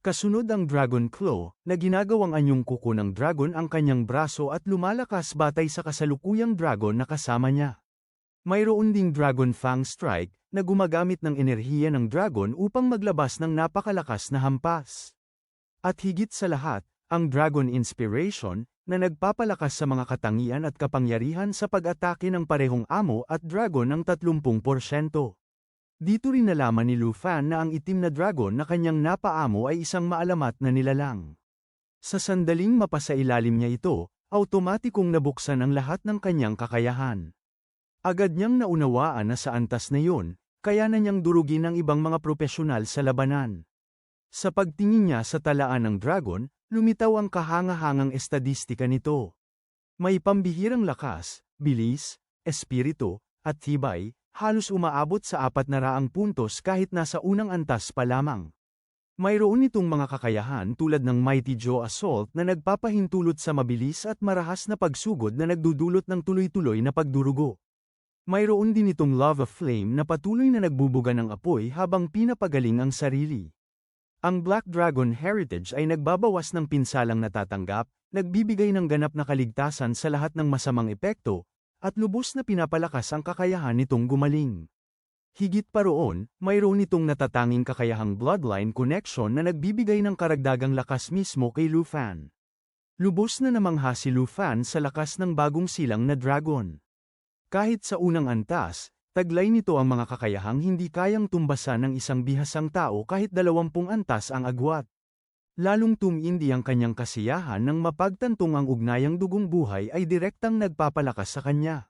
Kasunod ang Dragon Claw, na ginagawang anyong kuko ng dragon ang kanyang braso at lumalakas batay sa kasalukuyang dragon na kasama niya. Mayroon ding Dragon Fang Strike, na gumagamit ng enerhiya ng dragon upang maglabas ng napakalakas na hampas. At higit sa lahat, ang Dragon Inspiration, na nagpapalakas sa mga katangian at kapangyarihan sa pag-atake ng parehong amo at dragon ng 30%. Dito rin nalaman ni Lu Fan na ang itim na dragon na kanyang napaamo ay isang maalamat na nilalang. Sa sandaling mapasailalim niya ito, automatikong nabuksan ang lahat ng kanyang kakayahan. Agad niyang naunawaan na sa antas na yun, kaya na niyang durugin ang ibang mga propesyonal sa labanan. Sa pagtingin niya sa talaan ng dragon, lumitaw ang kahangahangang estadistika nito. May pambihirang lakas, bilis, espiritu, at tibay, halos umaabot sa 400 puntos kahit nasa unang antas pa lamang. Mayroon itong mga kakayahan tulad ng Mighty Jaw Assault na nagpapahintulot sa mabilis at marahas na pagsugod na nagdudulot ng tuloy-tuloy na pagdurugo. Mayroon din itong Lava Flame na patuloy na nagbubuga ng apoy habang pinapagaling ang sarili. Ang Black Dragon Heritage ay nagbabawas ng pinsalang natatanggap, nagbibigay ng ganap na kaligtasan sa lahat ng masamang epekto, at lubos na pinapalakas ang kakayahan nitong gumaling. Higit pa roon, mayroon itong natatanging kakayahang bloodline connection na nagbibigay ng karagdagang lakas mismo kay Lu Fan. Lubos na namangha si Lu Fan sa lakas ng bagong silang na dragon. Kahit sa unang antas, taglay nito ang mga kakayahang hindi kayang tumbasan ng isang bihasang tao kahit 20 antas ang agwat. Lalong tumindi ang kanyang kasiyahan nang mapagtantong ang ugnayang dugong buhay ay direktang nagpapalakas sa kanya.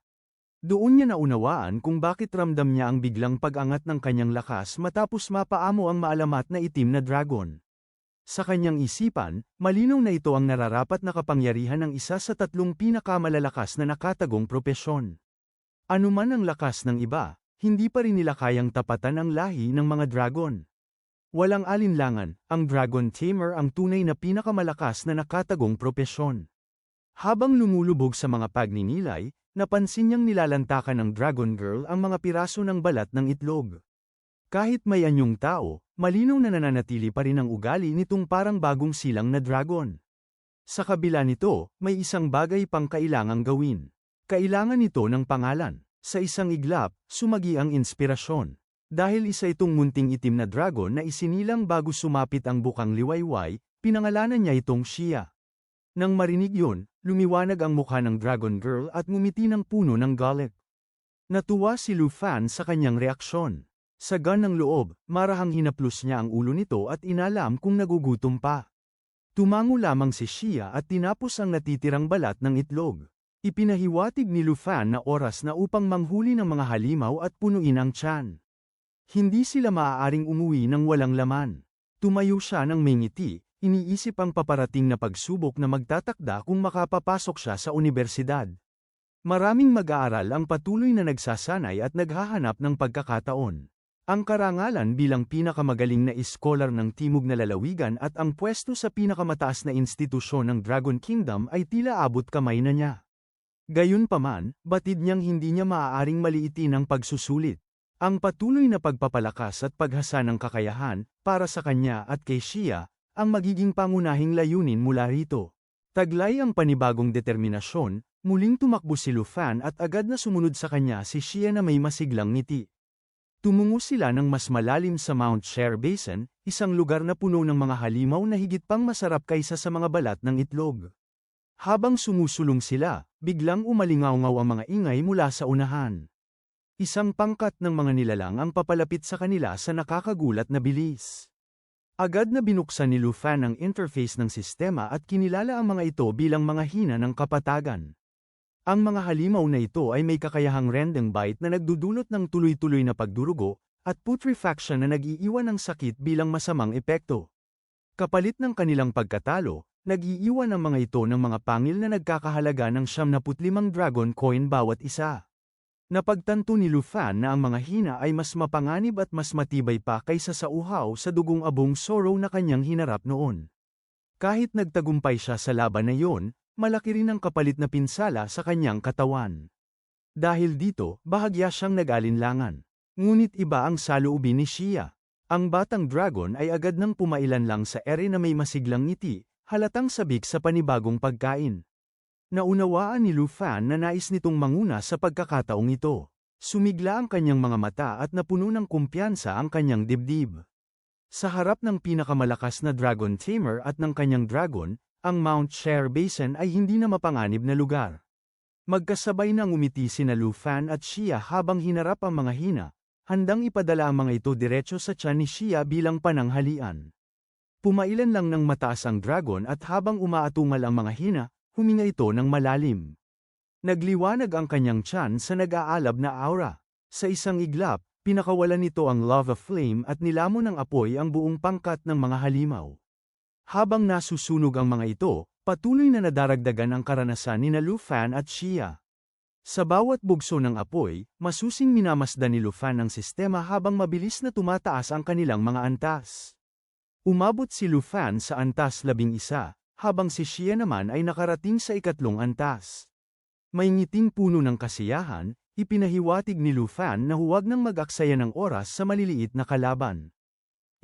Doon niya naunawaan kung bakit ramdam niya ang biglang pag-angat ng kanyang lakas matapos mapaamo ang maalamat na itim na dragon. Sa kanyang isipan, malinaw na ito ang nararapat na kapangyarihan ng isa sa tatlong pinakamalalakas na nakatagong propesyon. Anuman ang lakas ng iba, hindi pa rin nila kayang tapatan ang lahi ng mga dragon. Walang alinlangan, ang Dragon Tamer ang tunay na pinakamalakas na nakatagong propesyon. Habang lumulubog sa mga pagninilay, napansin niyang nilalantakan ng Dragon Girl ang mga piraso ng balat ng itlog. Kahit may anyong tao, malinaw na nananatili pa rin ang ugali nitong parang bagong silang na dragon. Sa kabila nito, may isang bagay pang kailangang gawin. Kailangan ito ng pangalan. Sa isang iglap, sumagi ang inspirasyon. Dahil isa itong munting itim na dragon na isinilang bago sumapit ang bukang liwayway, pinangalanan niya itong Xia. Nang marinig yun, lumiwanag ang mukha ng Dragon Girl at ngumiti ng puno ng galit. Natuwa si Lu Fan sa kanyang reaksyon. Sa gaan ng loob, marahang hinaplos niya ang ulo nito at inalam kung nagugutom pa. Tumango lamang si Xia at tinapos ang natitirang balat ng itlog. Ipinahiwatig ni Lu Fan na oras na upang manghuli ng mga halimaw at punuin ang tiyan. Hindi sila maaaring umuwi ng walang laman. Tumayo siya ng may ngiti, iniisip ang paparating na pagsubok na magtatakda kung makapapasok siya sa unibersidad. Maraming mag-aaral ang patuloy na nagsasanay at naghahanap ng pagkakataon. Ang karangalan bilang pinakamagaling na iskolar ng Timog na Lalawigan at ang pwesto sa pinakamataas na institusyon ng Dragon Kingdom ay tila abot kamay na niya. Gayunpaman, batid niyang hindi niya maaaring maliitin ang pagsusulit. Ang patuloy na pagpapalakas at paghasa ng kakayahan, para sa kanya at kay Xia, ang magiging pangunahing layunin mula rito. Taglay ang panibagong determinasyon, muling tumakbo si Lu Fan at agad na sumunod sa kanya si Xia na may masiglang ngiti. Tumungo sila ng mas malalim sa Mount Share Basin, isang lugar na puno ng mga halimaw na higit pang masarap kaysa sa mga balat ng itlog. Habang sumusulong sila, biglang umalingaw-ngaw ang mga ingay mula sa unahan. Isang pangkat ng mga nilalang ang papalapit sa kanila sa nakakagulat na bilis. Agad na binuksan ni Lu Fan ang interface ng sistema at kinilala ang mga ito bilang mga hina ng kapatagan. Ang mga halimaw na ito ay may kakayahang rendang bite na nagdudulot ng tuloy-tuloy na pagdurugo, at putrefaction na nag-iiwan ng sakit bilang masamang epekto. Kapalit ng kanilang pagkatalo, nag-iiwan ang mga ito ng mga pangil na nagkakahalaga ng 75 dragon coin bawat isa. Napagtanto ni Lu Fan na ang mga hina ay mas mapanganib at mas matibay pa kaysa sa uhaw sa dugong abong sorrow na kanyang hinarap noon. Kahit nagtagumpay siya sa laban na iyon, malaki rin ang kapalit na pinsala sa kanyang katawan. Dahil dito, bahagya siyang nag-alinlangan. Ngunit iba ang saloobin ni Xia. Ang batang dragon ay agad nang pumailan lang sa ere na may masiglang ngiti, halatang sabik sa panibagong pagkain. Naunawaan ni Lu Fan na nais nitong manguna sa pagkakataong ito. Sumigla ang kanyang mga mata at napuno ng kumpiyansa ang kanyang dibdib. Sa harap ng pinakamalakas na Dragon Tamer at ng kanyang dragon, ang Mount Share Basin ay hindi na mapanganib na lugar. Magkasabay na ngumiti sina Lu Fan at Xia habang hinarap ang mga hina, handang ipadala ang mga ito diretso sa tiyan ni Xia bilang pananghalian. Pumailan lang ng mataas ang dragon at habang umaatungal ang mga hina, huminga ito ng malalim. Nagliwanag ang kanyang tiyan sa nag-aalab na aura. Sa isang iglap, pinakawalan nito ang lava flame at nilamon ng apoy ang buong pangkat ng mga halimaw. Habang nasusunog ang mga ito, patuloy na nadaragdagan ang karanasan ni Lu Fan at Xia. Sa bawat bugso ng apoy, masusing minamasdan ni Lu Fan ang sistema habang mabilis na tumataas ang kanilang mga antas. Umabot si Lu Fan sa antas 11, habang si Xia naman ay nakarating sa 3 antas. May ngiting puno ng kasiyahan, ipinahiwatig ni Lu Fan na huwag nang mag-aksaya ng oras sa maliliit na kalaban.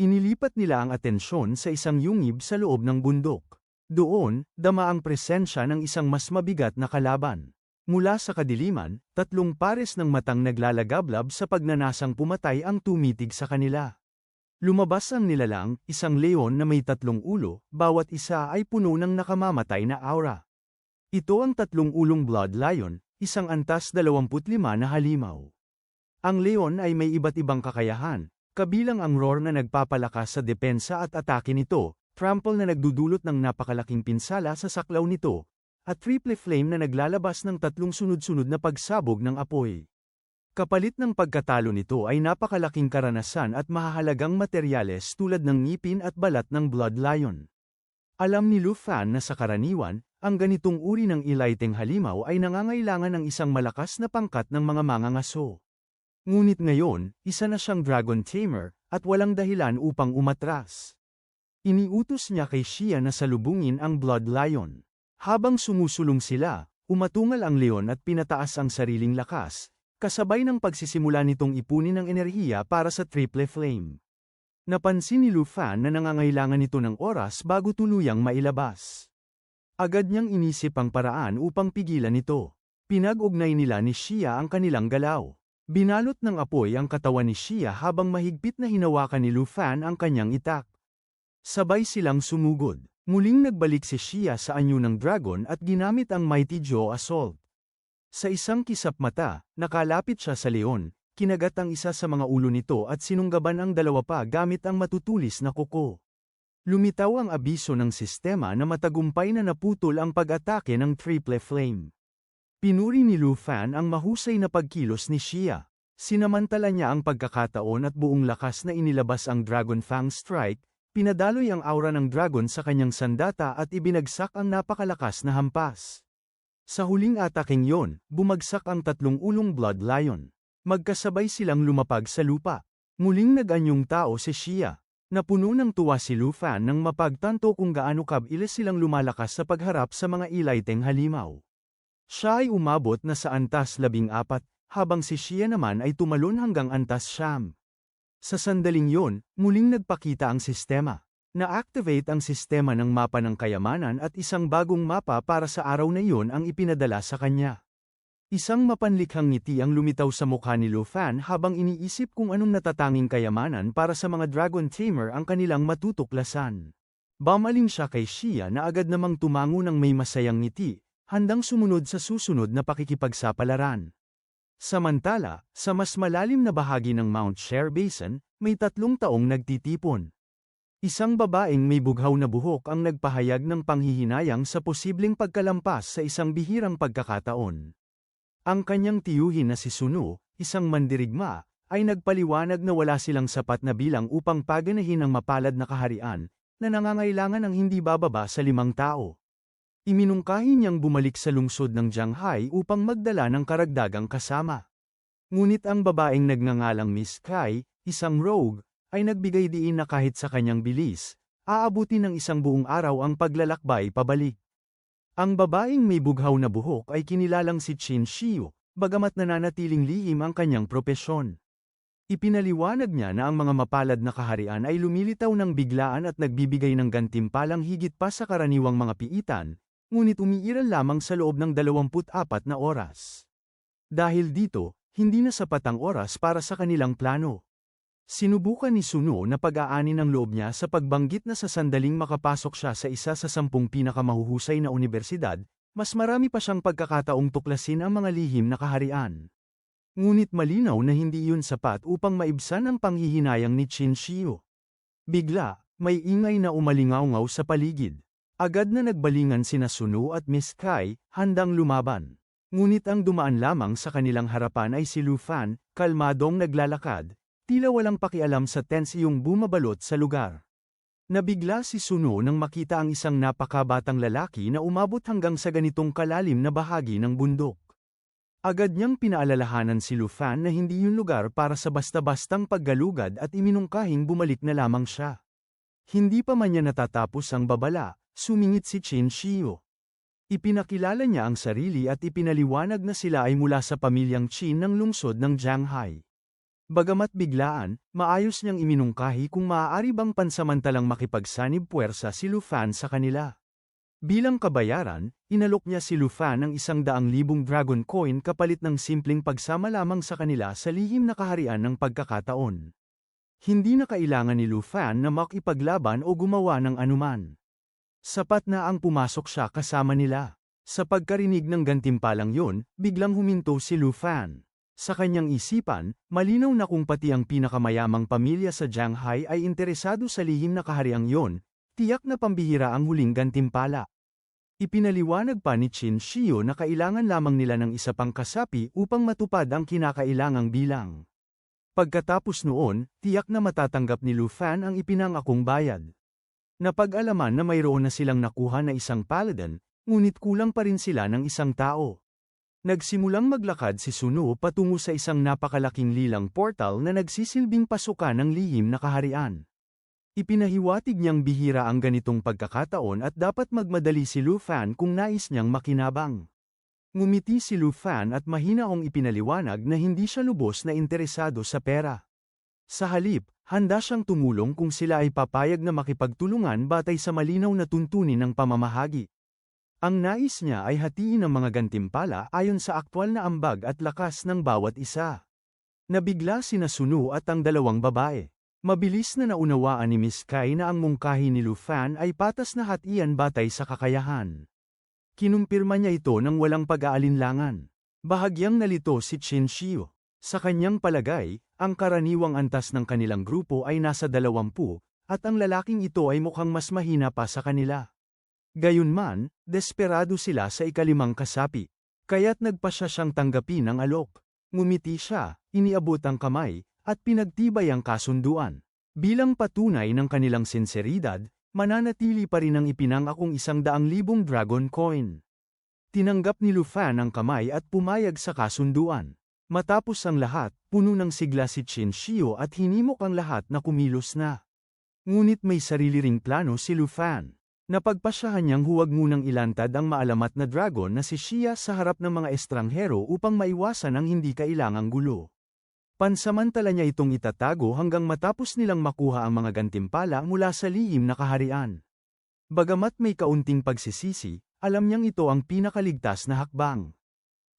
Inilipat nila ang atensyon sa isang yungib sa loob ng bundok. Doon, dama ang presensya ng isang mas mabigat na kalaban. Mula sa kadiliman, 3 pares ng matang naglalagablab sa pagnanasang pumatay ang tumitig sa kanila. Lumabas ang nilalang, isang leon na may 3 ulo, bawat isa ay puno ng nakamamatay na aura. Ito ang 3 ulong blood lion, isang antas 25 na halimaw. Ang leon ay may iba't ibang kakayahan, kabilang ang roar na nagpapalakas sa depensa at atake nito, trample na nagdudulot ng napakalaking pinsala sa saklaw nito, at triple flame na naglalabas ng 3 sunod-sunod na pagsabog ng apoy. Kapalit ng pagkatalo nito ay napakalaking karanasan at mahahalagang materyales tulad ng ngipin at balat ng Blood Lion. Alam ni Lu Fan na sa karaniwan, ang ganitong uri ng eliteng halimaw ay nangangailangan ng isang malakas na pangkat ng mga mangangaso. Ngunit ngayon, isa na siyang dragon tamer, at walang dahilan upang umatras. Iniutos niya kay Xia na salubungin ang Blood Lion. Habang sumusulong sila, umatungal ang leon at pinataas ang sariling lakas, kasabay ng pagsisimula nitong ipunin ng enerhiya para sa triple flame. Napansin ni Lu Fan na nangangailangan nito ng oras bago tuluyang mailabas. Agad niyang inisip ang paraan upang pigilan ito. Pinag-ugnay nila ni Xia ang kanilang galaw. Binalot ng apoy ang katawan ni Xia habang mahigpit na hinawakan ni Lu Fan ang kanyang itak. Sabay silang sumugod. Muling nagbalik si Xia sa anyo ng dragon at ginamit ang Mighty Jaw Assault. Sa isang kisap mata, nakalapit siya sa leon, kinagat ang isa sa mga ulo nito at sinunggaban ang dalawa pa gamit ang matutulis na kuko. Lumitaw ang abiso ng sistema na matagumpay na naputol ang pag-atake ng triple flame. Pinuri ni Lu Fan ang mahusay na pagkilos ni Xia. Sinamantala niya ang pagkakataon at buong lakas na inilabas ang Dragon Fang Strike, pinadaloy ang aura ng dragon sa kanyang sandata at ibinagsak ang napakalakas na hampas. Sa huling ataking yon, bumagsak ang tatlong ulong Blood Lion. Magkasabay silang lumapag sa lupa. Muling nag-anyong tao si Xia. Napuno ng tuwa si Lu Fan nang mapagtanto kung gaano kabilis silang lumalakas sa pagharap sa mga eliteng halimaw. Siya ay umabot na sa antas 14, habang si Xia naman ay tumalon hanggang antas 9. Sa sandaling yon, muling nagpakita ang sistema. Na-activate ang sistema ng mapa ng kayamanan at isang bagong mapa para sa araw na iyon ang ipinadala sa kanya. Isang mapanlikhang ngiti ang lumitaw sa mukha ni Lu Fan habang iniisip kung anong natatanging kayamanan para sa mga dragon tamer ang kanilang matutuklasan. Bamaling siya kay Xia na agad namang tumango ng may masayang ngiti, handang sumunod sa susunod na pakikipagsapalaran. Samantala, sa mas malalim na bahagi ng Mount Share Basin, may 3 taong nagtitipon. Isang babaeng may bughaw na buhok ang nagpahayag ng panghihinayang sa posibleng pagkalampas sa isang bihirang pagkakataon. Ang kanyang tiyuhin na si Sunu, isang mandirigma, ay nagpaliwanag na wala silang sapat na bilang upang paganahin ang mapalad na kaharian, na nangangailangan ng hindi bababa sa 5 tao. Iminungkahi niyang bumalik sa lungsod ng Jianghai upang magdala ng karagdagang kasama. Ngunit ang babaeng nagngangalang Miss Kai, isang rogue, ay nagbigay diin na kahit sa kanyang bilis, aabutin ng isang buong araw ang paglalakbay pabalik. Ang babaeng may bughaw na buhok ay kinilalang si Qin Shiyu, bagamat nananatiling lihim ang kanyang propesyon. Ipinaliwanag niya na ang mga mapalad na kaharian ay lumilitaw ng biglaan at nagbibigay ng gantimpalang higit pa sa karaniwang mga piitan, ngunit umiiral lamang sa loob ng 24 na oras. Dahil dito, hindi na sapat ang oras para sa kanilang plano. Sinubukan ni Sunu na pag-aanin ang loob niya sa pagbanggit na sa sandaling makapasok siya sa isa sa 10 pinakamahuhusay na unibersidad, mas marami pa siyang pagkakataong tuklasin ang mga lihim na kaharian. Ngunit malinaw na hindi iyon sapat upang maibsan ang panghihinayang ni Qin Shiyu. Bigla, may ingay na umalingaw-ngaw sa paligid. Agad na nagbalingan sina Sunu at Miss Kai, handang lumaban. Ngunit ang dumaan lamang sa kanilang harapan ay si Lu Fan, kalmadong naglalakad, tila walang pakialam sa tensiyong bumabalot sa lugar. Nabigla si Sunu nang makita ang isang napakabatang lalaki na umabot hanggang sa ganitong kalalim na bahagi ng bundok. Agad niyang pinaalalahanan si Lu Fan na hindi yun lugar para sa basta-bastang paggalugad at iminungkahing bumalik na lamang siya. Hindi pa man niya natatapos ang babala, sumingit si Qin Shiyu. Ipinakilala niya ang sarili at ipinaliwanag na sila ay mula sa pamilyang Qin ng lungsod ng Jianghai. Bagamat biglaan, maayos niyang iminungkahi kung maaari bang pansamantalang makipagsanib puwersa si Lu Fan sa kanila. Bilang kabayaran, inalok niya si Lu Fan ng 100,000 dragon coin kapalit ng simpleng pagsama lamang sa kanila sa lihim na kaharian ng pagkakataon. Hindi na kailangan ni Lu Fan na makipaglaban o gumawa ng anuman. Sapat na ang pumasok siya kasama nila. Sa pagkarinig ng gantimpalang yun, biglang huminto si Lu Fan. Sa kanyang isipan, malinaw na kung pati ang pinakamayamang pamilya sa Jianghai ay interesado sa lihim na kahariang yon, tiyak na pambihira ang huling gantimpala. Ipinaliwanag pa ni Qin Shiyo na kailangan lamang nila ng isa pang kasapi upang matupad ang kinakailangang bilang. Pagkatapos noon, tiyak na matatanggap ni Lu Fan ang ipinangakong bayad. Napag-alaman na mayroon na silang nakuha na isang paladin, ngunit kulang pa rin sila ng isang tao. Nagsimulang maglakad si Sunu patungo sa isang napakalaking lilang portal na nagsisilbing pasukan ng lihim na kaharian. Ipinahiwatig niyang bihira ang ganitong pagkakataon at dapat magmadali si Lu Fan kung nais niyang makinabang. Ngumiti si Lu Fan at mahinaong ipinaliwanag na hindi siya lubos na interesado sa pera. Sa halip, handa siyang tumulong kung sila ay papayag na makipagtulungan batay sa malinaw na tuntunin ng pamamahagi. Ang nais niya ay hatiin ang mga gantimpala ayon sa aktwal na ambag at lakas ng bawat isa. Nabigla sina Sunu at ang dalawang babae. Mabilis na naunawaan ni Miss Kai na ang mungkahi ni Lu Fan ay patas na hatian batay sa kakayahan. Kinumpirma niya ito nang walang pag-aalinlangan. Bahagyang nalito si Qin Shiyo. Sa kanyang palagay, ang karaniwang antas ng kanilang grupo ay nasa 20, at ang lalaking ito ay mukhang mas mahina pa sa kanila. Gayunman, desperado sila sa ikalimang kasapi. Kaya't nagpasya siyang tanggapin ang alok. Ngumiti siya, iniabot ang kamay, at pinagtibay ang kasunduan. Bilang patunay ng kanilang sinseridad, mananatili pa rin ang ipinangakong 100,000 dragon coin. Tinanggap ni Lu Fan ang kamay at pumayag sa kasunduan. Matapos ang lahat, puno ng sigla si Qin Shiyo at hinimok ang lahat na kumilos na. Ngunit may sarili ring plano si Lu Fan. Napagpasyahan niyang huwag munang ilantad ang maalamat na dragon na si Xia sa harap ng mga estranghero upang maiwasan ang hindi kailangang gulo. Pansamantala niya itong itatago hanggang matapos nilang makuha ang mga gantimpala mula sa lihim na kaharian. Bagamat may kaunting pagsisisi, alam niyang ito ang pinakaligtas na hakbang.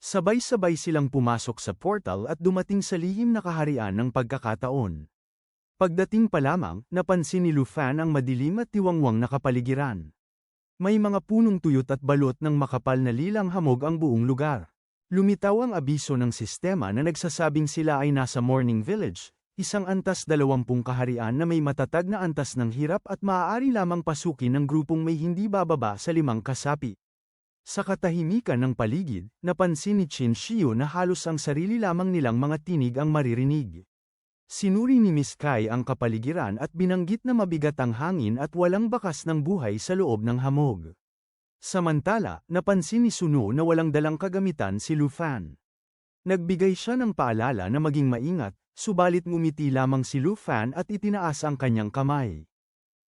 Sabay-sabay silang pumasok sa portal at dumating sa lihim na kaharian ng pagkakataon. Pagdating pa lamang, napansin ni Lu Fan ang madilim at tiwangwang na kapaligiran. May mga punong tuyot at balot ng makapal na lilang hamog ang buong lugar. Lumitaw ang abiso ng sistema na nagsasabing sila ay nasa Morning Village, isang antas 20 kaharian na may matatag na antas ng hirap at maaari lamang pasukin ng grupong may hindi bababa sa 5 kasapi. Sa katahimikan ng paligid, napansin ni Qin Shiyo na halos ang sarili lamang nilang mga tinig ang maririnig. Sinuri ni Miss Kai ang kapaligiran at binanggit na mabigat ang hangin at walang bakas ng buhay sa loob ng hamog. Samantala, napansin ni Sunu na walang dalang kagamitan si Lu Fan. Nagbigay siya ng paalala na maging maingat, subalit ngumiti lamang si Lu Fan at itinaas ang kanyang kamay.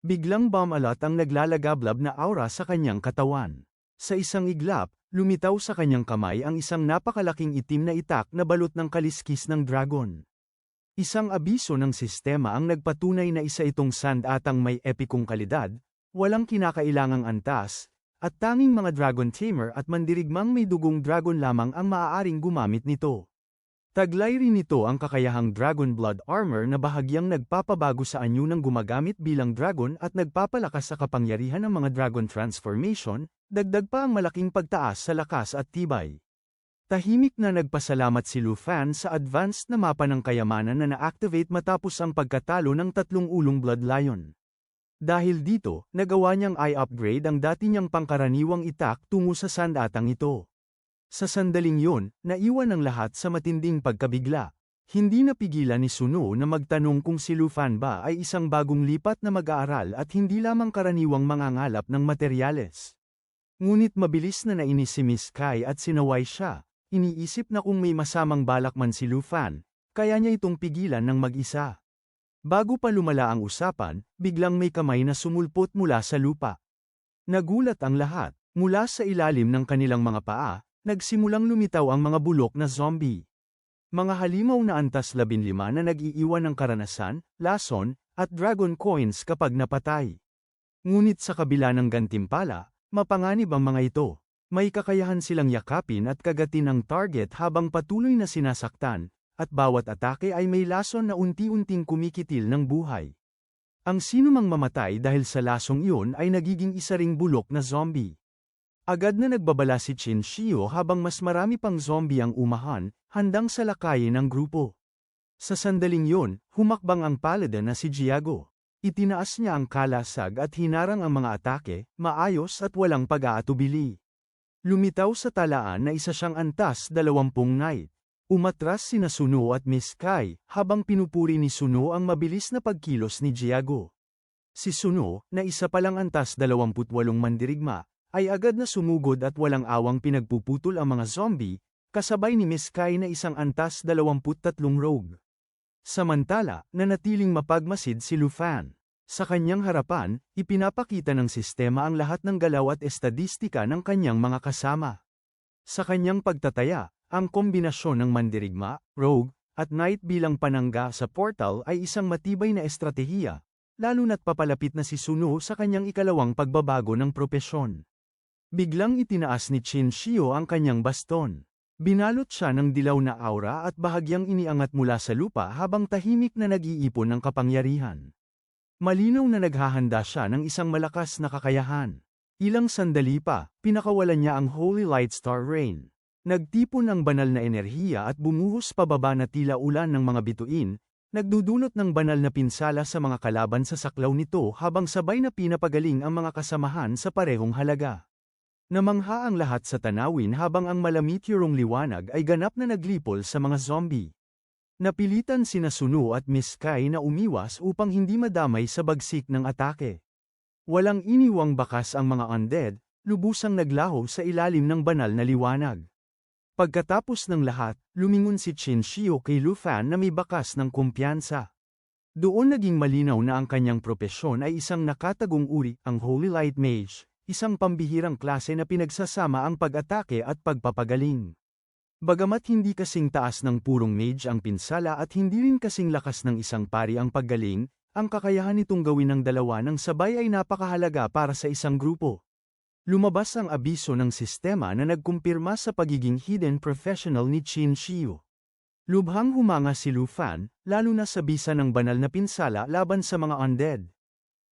Biglang bumalat ang naglalagablab na aura sa kanyang katawan. Sa isang iglap, lumitaw sa kanyang kamay ang isang napakalaking itim na itak na balot ng kaliskis ng dragon. Isang abiso ng sistema ang nagpatunay na isa itong sandatang may epikong kalidad, walang kinakailangang antas, at tanging mga dragon tamer at mandirigmang may dugong dragon lamang ang maaaring gumamit nito. Taglay rin nito ang kakayahang dragon blood armor na bahagyang nagpapabago sa anyo ng gumagamit bilang dragon at nagpapalakas sa kapangyarihan ng mga dragon transformation, dagdag pa ang malaking pagtaas sa lakas at tibay. Tahimik na nagpasalamat si Lu Fan sa advanced na mapa ng kayamanan na na-activate matapos ang pagkatalo ng 3 ulong Blood Lion. Dahil dito, nagawa niyang i-upgrade ang dati niyang pangkaraniwang itak tungo sa sandatang ito. Sa sandaling yon, naiwan ang lahat sa matinding pagkabigla. Hindi napigilan ni Sunu na magtanong kung si Lu Fan ba ay isang bagong lipat na mag-aaral at hindi lamang karaniwang mangangalap ng materyales. Ngunit mabilis na nainis si Miss Kai at sinaway siya, iniisip na kung may masamang balak man si Lu Fan, kaya niya itong pigilan ng mag-isa. Bago pa lumala ang usapan, biglang may kamay na sumulpot mula sa lupa. Nagulat ang lahat, mula sa ilalim ng kanilang mga paa, nagsimulang lumitaw ang mga bulok na zombie. Mga halimaw na antas 15 na nag-iiwan ng karanasan, lason, at dragon coins kapag napatay. Ngunit sa kabila ng gantimpala, mapanganib ang mga ito. May kakayahan silang yakapin at kagatin ang target habang patuloy na sinasaktan, at bawat atake ay may lason na unti-unting kumikitil ng buhay. Ang sinumang mamatay dahil sa lasong iyon ay nagiging isa ring bulok na zombie. Agad na nagbabala si Qin Shiyo habang mas marami pang zombie ang umahan, handang salakayin ng grupo. Sa sandaling yon, humakbang ang paladin na si Jiago. Itinaas niya ang kalasag at hinarang ang mga atake, maayos at walang pag-aatubili. Lumitaw sa talaan na isa siyang antas 20 knight. Umatras sina Suno at Miss Kai, habang pinupuri ni Suno ang mabilis na pagkilos ni Jiago. Si Suno, na isa palang antas 28 mandirigma, ay agad na sumugod at walang awang pinagpuputol ang mga zombie, kasabay ni Miss Kai na isang antas 23 rogue. Samantala, nanatiling mapagmasid si Lu Fan. Sa kanyang harapan, ipinapakita ng sistema ang lahat ng galaw at estadistika ng kanyang mga kasama. Sa kanyang pagtataya, ang kombinasyon ng mandirigma, rogue, at knight bilang panangga sa portal ay isang matibay na estratehiya, lalo na't papalapit na si Suno sa kanyang ikalawang pagbabago ng propesyon. Biglang itinaas ni Qin Shio ang kanyang baston. Binalot siya ng dilaw na aura at bahagyang iniangat mula sa lupa habang tahimik na nag-iipon ng kapangyarihan. Malinaw na naghahanda siya ng isang malakas na kakayahan. Ilang sandali pa, pinakawalan niya ang Holy Light Star Rain. Nagtipon ang banal na enerhiya at bumuhos pababa na tila ulan ng mga bituin, nagdudulot ng banal na pinsala sa mga kalaban sa saklaw nito habang sabay na pinapagaling ang mga kasamahan sa parehong halaga. Namangha ang lahat sa tanawin habang ang malamityurong liwanag ay ganap na naglipol sa mga zombie. Napilitan sina Suno at Miss Kai na umiwas upang hindi madamay sa bagsik ng atake. Walang iniwang bakas ang mga undead, lubusang naglaho sa ilalim ng banal na liwanag. Pagkatapos ng lahat, lumingon si Qin Shio kay Lu Fan na may bakas ng kumpiyansa. Doon naging malinaw na ang kanyang propesyon ay isang nakatagong uri, ang Holy Light Mage. Isang pambihirang klase na pinagsasama ang pag-atake at pagpapagaling. Bagamat hindi kasing taas ng purong mage ang pinsala at hindi rin kasing lakas ng isang pari ang paggaling, ang kakayahan nitong gawin ng dalawa ng sabay ay napakahalaga para sa isang grupo. Lumabas ang abiso ng sistema na nagkumpirma sa pagiging hidden professional ni Qin Shio. Lubhang humanga si Lu Fan, lalo na sa bisa ng banal na pinsala laban sa mga undead.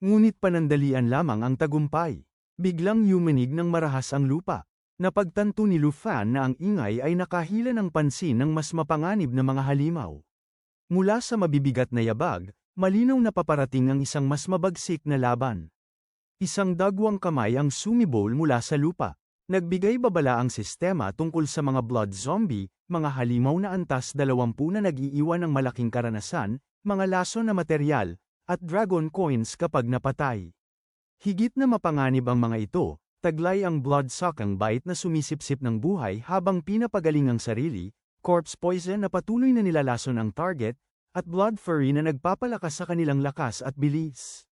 Ngunit panandalian lamang ang tagumpay. Biglang yumanig ng marahas ang lupa. Napagtanto ni Lu Fan na ang ingay ay nakahila ng pansin ng mas mapanganib na mga halimaw. Mula sa mabibigat na yabag, malinaw na paparating ang isang mas mabagsik na laban. Isang dagwang kamay ang sumibol mula sa lupa. Nagbigay babala ang sistema tungkol sa mga blood zombie, mga halimaw na antas 20 na nag-iiwan ng malaking karanasan, mga laso na materyal, at dragon coins kapag napatay. Higit na mapanganib ang mga ito, taglay ang blood-sucking bite na sumisipsip ng buhay habang pinapagaling ang sarili, corpse poison na patuloy na nilalason ang target, at blood fury na nagpapalakas sa kanilang lakas at bilis.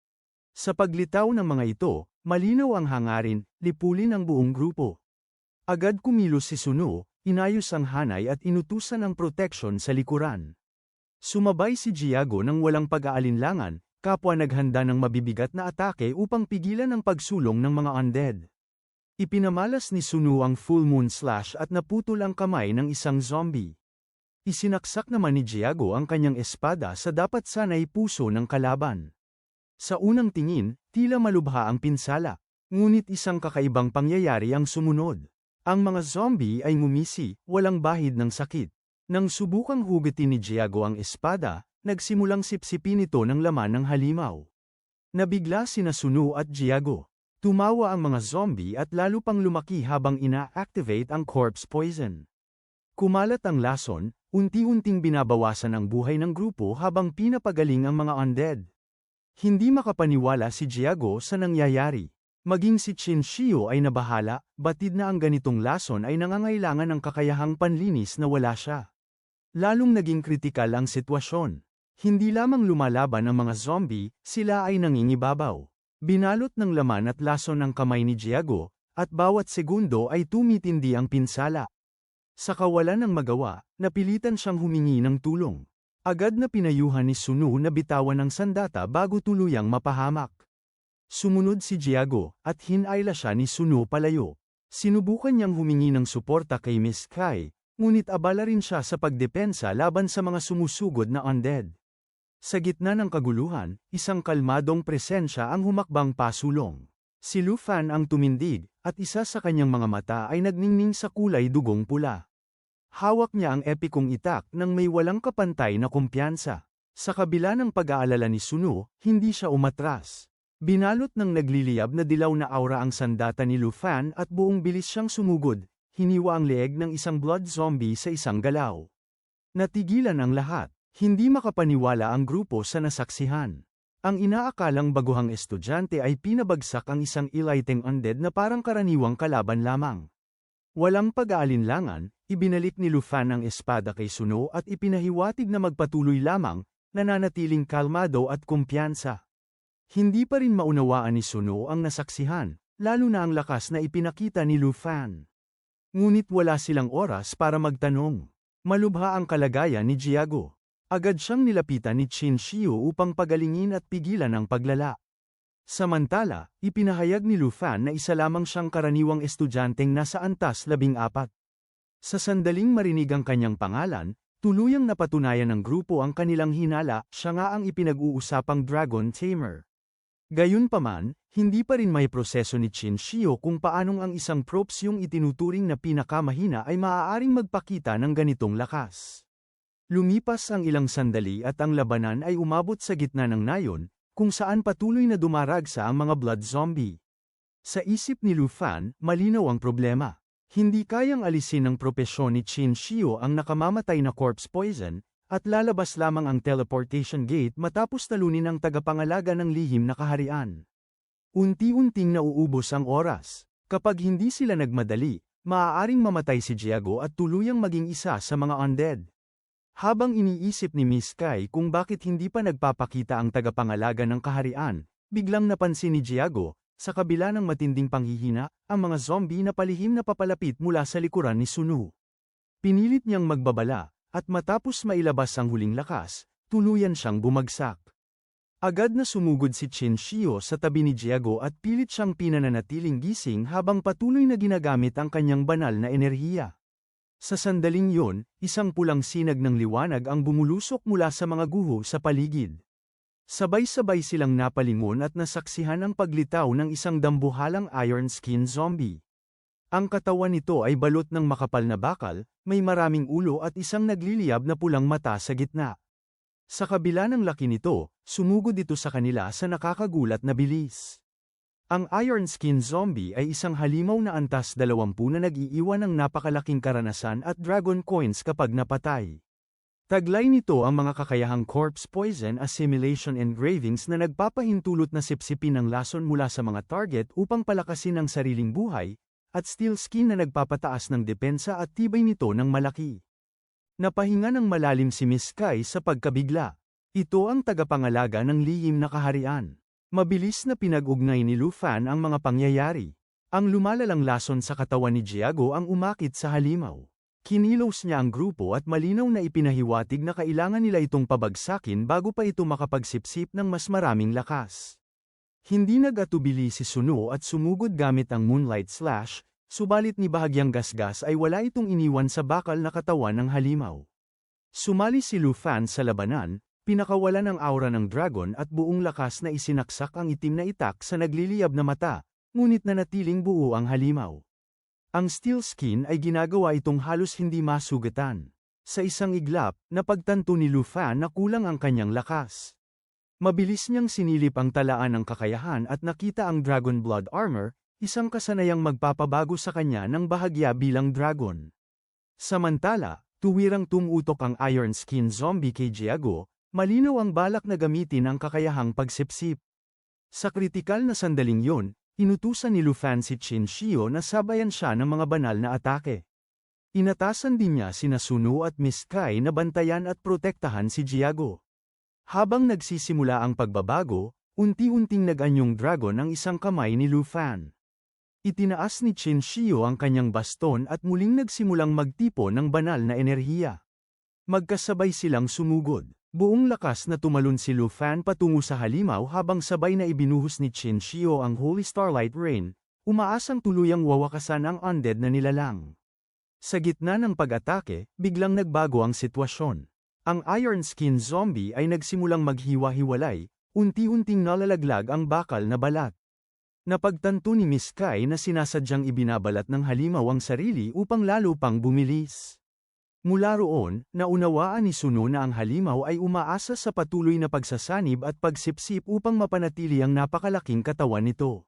Sa paglitaw ng mga ito, malinaw ang hangarin, lipulin ang buong grupo. Agad kumilos si Suno, inayos ang hanay at inutusan ang protection sa likuran. Sumabay si Jiago ng walang pag-aalinlangan, kapwa naghanda ng mabibigat na atake upang pigilan ang pagsulong ng mga undead. Ipinamalas ni Suno ang full moon slash at naputol ang kamay ng isang zombie. Isinaksak naman ni Jiago ang kanyang espada sa dapat sanay puso ng kalaban. Sa unang tingin, tila malubha ang pinsala, ngunit isang kakaibang pangyayari ang sumunod. Ang mga zombie ay ngumisi, walang bahid ng sakit. Nang subukang hugatin ni Jiago ang espada, nagsimulang sipsipin ito ng laman ng halimaw. Nabigla sina Suno at Jiago. Tumawa ang mga zombie at lalo pang lumaki habang ina-activate ang corpse poison. Kumalat ang lason, unti-unting binabawasan ang buhay ng grupo habang pinapagaling ang mga undead. Hindi makapaniwala si Jiago sa nangyayari. Maging si Qin Shio ay nabahala, batid na ang ganitong lason ay nangangailangan ng kakayahang panlinis na wala siya. Lalong naging kritikal ang sitwasyon. Hindi lamang lumalaban ang mga zombie, sila ay nangingibabaw. Binalot ng laman at lason ng kamay ni Jiago, at bawat segundo ay tumitindi ang pinsala. Sa kawalan ng magawa, napilitan siyang humingi ng tulong. Agad na pinayuhan ni Suno na bitawan ng sandata bago tuluyang mapahamak. Sumunod si Jiago, at hinayla siya ni Suno palayo. Sinubukan niyang humingi ng suporta kay Miss Kai, ngunit abala rin siya sa pagdepensa laban sa mga sumusugod na undead. Sa gitna ng kaguluhan, isang kalmadong presensya ang humakbang pasulong. Si Lu Fan ang tumindig, at isa sa kanyang mga mata ay nagningning sa kulay dugong pula. Hawak niya ang epikong itak nang may walang kapantay na kumpiyansa. Sa kabila ng pag-aalala ni Sunu, hindi siya umatras. Binalot ng nagliliyab na dilaw na aura ang sandata ni Lu Fan at buong bilis siyang sumugod, hiniwa ang leeg ng isang blood zombie sa isang galaw. Natigilan ang lahat, hindi makapaniwala ang grupo sa nasaksihan. Ang inaakalang baguhang estudyante ay pinabagsak ang isang ilighting undead na parang karaniwang kalaban lamang. Walang pag-aalinlangan, ibinalik ni Lu Fan ang espada kay Sunu at ipinahiwatig na magpatuloy lamang, nananatiling kalmado at kumpiyansa. Hindi pa rin maunawaan ni Sunu ang nasaksihan, lalo na ang lakas na ipinakita ni Lu Fan. Ngunit wala silang oras para magtanong. Malubha ang kalagayan ni Jiago. Agad siyang nilapitan ni Qin Shiyu upang pagalingin at pigilan ang paglala. Samantala, ipinahayag ni Lu Fan na isa lamang siyang karaniwang estudyanteng nasa antas 14. Sa sandaling marinig ang kanyang pangalan, tuluyang napatunayan ng grupo ang kanilang hinala, siya nga ang ipinag-uusapang Dragon Tamer. Gayunpaman, hindi pa rin may proseso ni Qin Shiyu kung paanong ang isang props yung itinuturing na pinakamahina ay maaaring magpakita ng ganitong lakas. Lumipas ang ilang sandali at ang labanan ay umabot sa gitna ng nayon, kung saan patuloy na dumaragsa ang mga blood zombie. Sa isip ni Lu Fan, malinaw ang problema. Hindi kayang alisin ng propesyon ni Qin Shiyu ang nakamamatay na corpse poison, at lalabas lamang ang teleportation gate matapos talunin ang tagapangalaga ng lihim na kaharian. Unti-unting nauubos ang oras. Kapag hindi sila nagmadali, maaaring mamatay si Jiago at tuluyang maging isa sa mga undead. Habang iniisip ni Miss Kai kung bakit hindi pa nagpapakita ang tagapangalaga ng kaharian, biglang napansin ni Jiago, sa kabila ng matinding panghihina, ang mga zombie na palihim na papalapit mula sa likuran ni Sunu. Pinilit niyang magbabala, at matapos mailabas ang huling lakas, tuluyan siyang bumagsak. Agad na sumugod si Qin Shiyu sa tabi ni Jiago at pilit siyang pinananatiling gising habang patuloy na ginagamit ang kanyang banal na enerhiya. Sa sandaling yun, isang pulang sinag ng liwanag ang bumulusok mula sa mga guho sa paligid. Sabay-sabay silang napalingon at nasaksihan ang paglitaw ng isang dambuhalang iron skin zombie. Ang katawan nito ay balot ng makapal na bakal, may maraming ulo at isang nagliliyab na pulang mata sa gitna. Sa kabila ng laki nito, sumugod ito sa kanila sa nakakagulat na bilis. Ang iron skin zombie ay isang halimaw na antas 20 na nag-iiwan ng napakalaking karanasan at dragon coins kapag napatay. Taglay nito ang mga kakayahang corpse poison assimilation engravings na nagpapahintulot na sipsipin ang lason mula sa mga target upang palakasin ang sariling buhay, at steel skin na nagpapataas ng depensa at tibay nito ng malaki. Napahinga ng malalim si Miss Kai sa pagkabigla. Ito ang tagapangalaga ng lihim na kaharian. Mabilis na pinag-ugnay ni Lu Fan ang mga pangyayari. Ang lumalalang lason sa katawan ni Jiago ang umakit sa halimaw. Kinilos niya ang grupo at malinaw na ipinahiwatig na kailangan nila itong pabagsakin bago pa ito makapagsipsip ng mas maraming lakas. Hindi nag-atubili si Sunu at sumugod gamit ang Moonlight Slash, subalit ni bahagyang gasgas ay wala itong iniwan sa bakal na katawan ng halimaw. Sumali si Lu Fan sa labanan, pinakawalan ang aura ng dragon at buong lakas na isinaksak ang itim na itak sa nagliliyab na mata, ngunit nanatiling buo ang halimaw. Ang steel skin ay ginagawa itong halos hindi masugatan. Sa isang iglap, napagtanto ni Lu Fan na kulang ang kanyang lakas. Mabilis niyang sinilip ang talaan ng kakayahan at nakita ang Dragon Blood Armor, isang kasanayang magpapabago sa kanya ng bahagya bilang dragon. Samantala, tuwirang tumutok ang Iron Skin Zombie kay Jiago, malinaw ang balak na gamitin ang kakayahang pagsipsip. Sa kritikal na sandaling yun, inutusan ni Lu Fan si Qin Shiyu na sabayan siya ng mga banal na atake. Inatasan din niya sina Sunu at Miss Kai na bantayan at protektahan si Jiago. Habang nagsisimula ang pagbabago, unti-unting nag-anyong dragon ang isang kamay ni Lu Fan. Itinaas ni Qin Shiyu ang kanyang baston at muling nagsimulang magtipo ng banal na enerhiya. Magkasabay silang sumugod. Buong lakas na tumalon si Lu Fan patungo sa halimaw habang sabay na ibinuhos ni Qin Shiyu ang Holy Starlight Rain, umaasang tuluyang wawakasan ang undead na nilalang. Sa gitna ng pag-atake, biglang nagbago ang sitwasyon. Ang Iron Skin Zombie ay nagsimulang maghiwa-hiwalay, unti-unting nalalaglag ang bakal na balat. Napagtanto ni Miss Kai na sinasadyang ibinabalat ng halimaw ang sarili upang lalo pang bumilis. Mula roon, naunawaan ni Suno na ang halimaw ay umaasa sa patuloy na pagsasanib at pagsipsip upang mapanatili ang napakalaking katawan nito.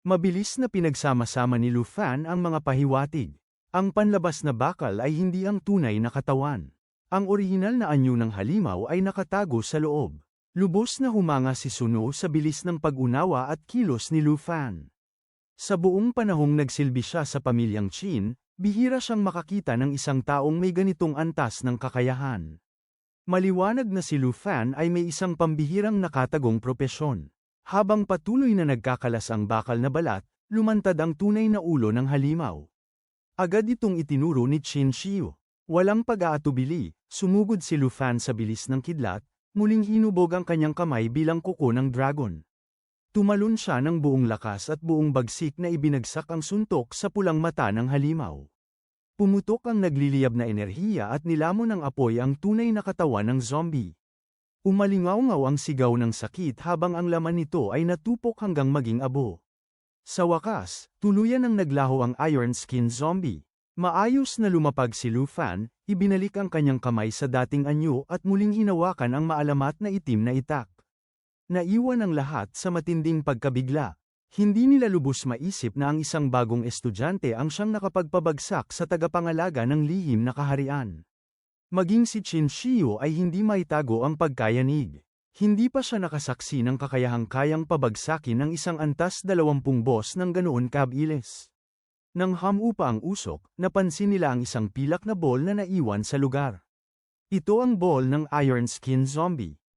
Mabilis na pinagsama-sama ni Lu Fan ang mga pahiwatig. Ang panlabas na bakal ay hindi ang tunay na katawan. Ang orihinal na anyo ng halimaw ay nakatago sa loob. Lubos na humanga si Suno sa bilis ng pag-unawa at kilos ni Lu Fan. Sa buong panahong nagsilbi siya sa pamilyang Qin, bihira siyang makakita ng isang taong may ganitong antas ng kakayahan. Maliwanag na si Lu Fan ay may isang pambihirang nakatagong propesyon. Habang patuloy na nagkakalas ang bakal na balat, lumantad ang tunay na ulo ng halimaw. Agad itong itinuro ni Qin Shiyu. Walang pag-aatubili, sumugod si Lu Fan sa bilis ng kidlat, muling hinubog ang kanyang kamay bilang kuko ng dragon. Tumalon siya ng buong lakas at buong bagsik na ibinagsak ang suntok sa pulang mata ng halimaw. Pumutok ang nagliliyab na enerhiya at nilamon ng apoy ang tunay na katawan ng zombie. Umalingaw-ngaw ang sigaw ng sakit habang ang laman nito ay natupok hanggang maging abo. Sa wakas, tuluyan ang naglaho ang Iron Skin Zombie. Maayos na lumapag si Lu Fan, ibinalik ang kanyang kamay sa dating anyo at muling hinawakan ang maalamat na itim na itak. Naiwan ang lahat sa matinding pagkabigla. Hindi nila lubos maisip na ang isang bagong estudyante ang siyang nakapagpabagsak sa tagapangalaga ng lihim na kaharian. Maging si Qin Shiyu ay hindi maitago ang pagkayanig. Hindi pa siya nakasaksi ng kakayahang kayang pabagsakin ng isang antas 20 boss ng ganoon kabilis. Nang hamupa ang usok, napansin nila ang isang pilak na ball na naiwan sa lugar. Ito ang ball ng Iron Skin Zombie.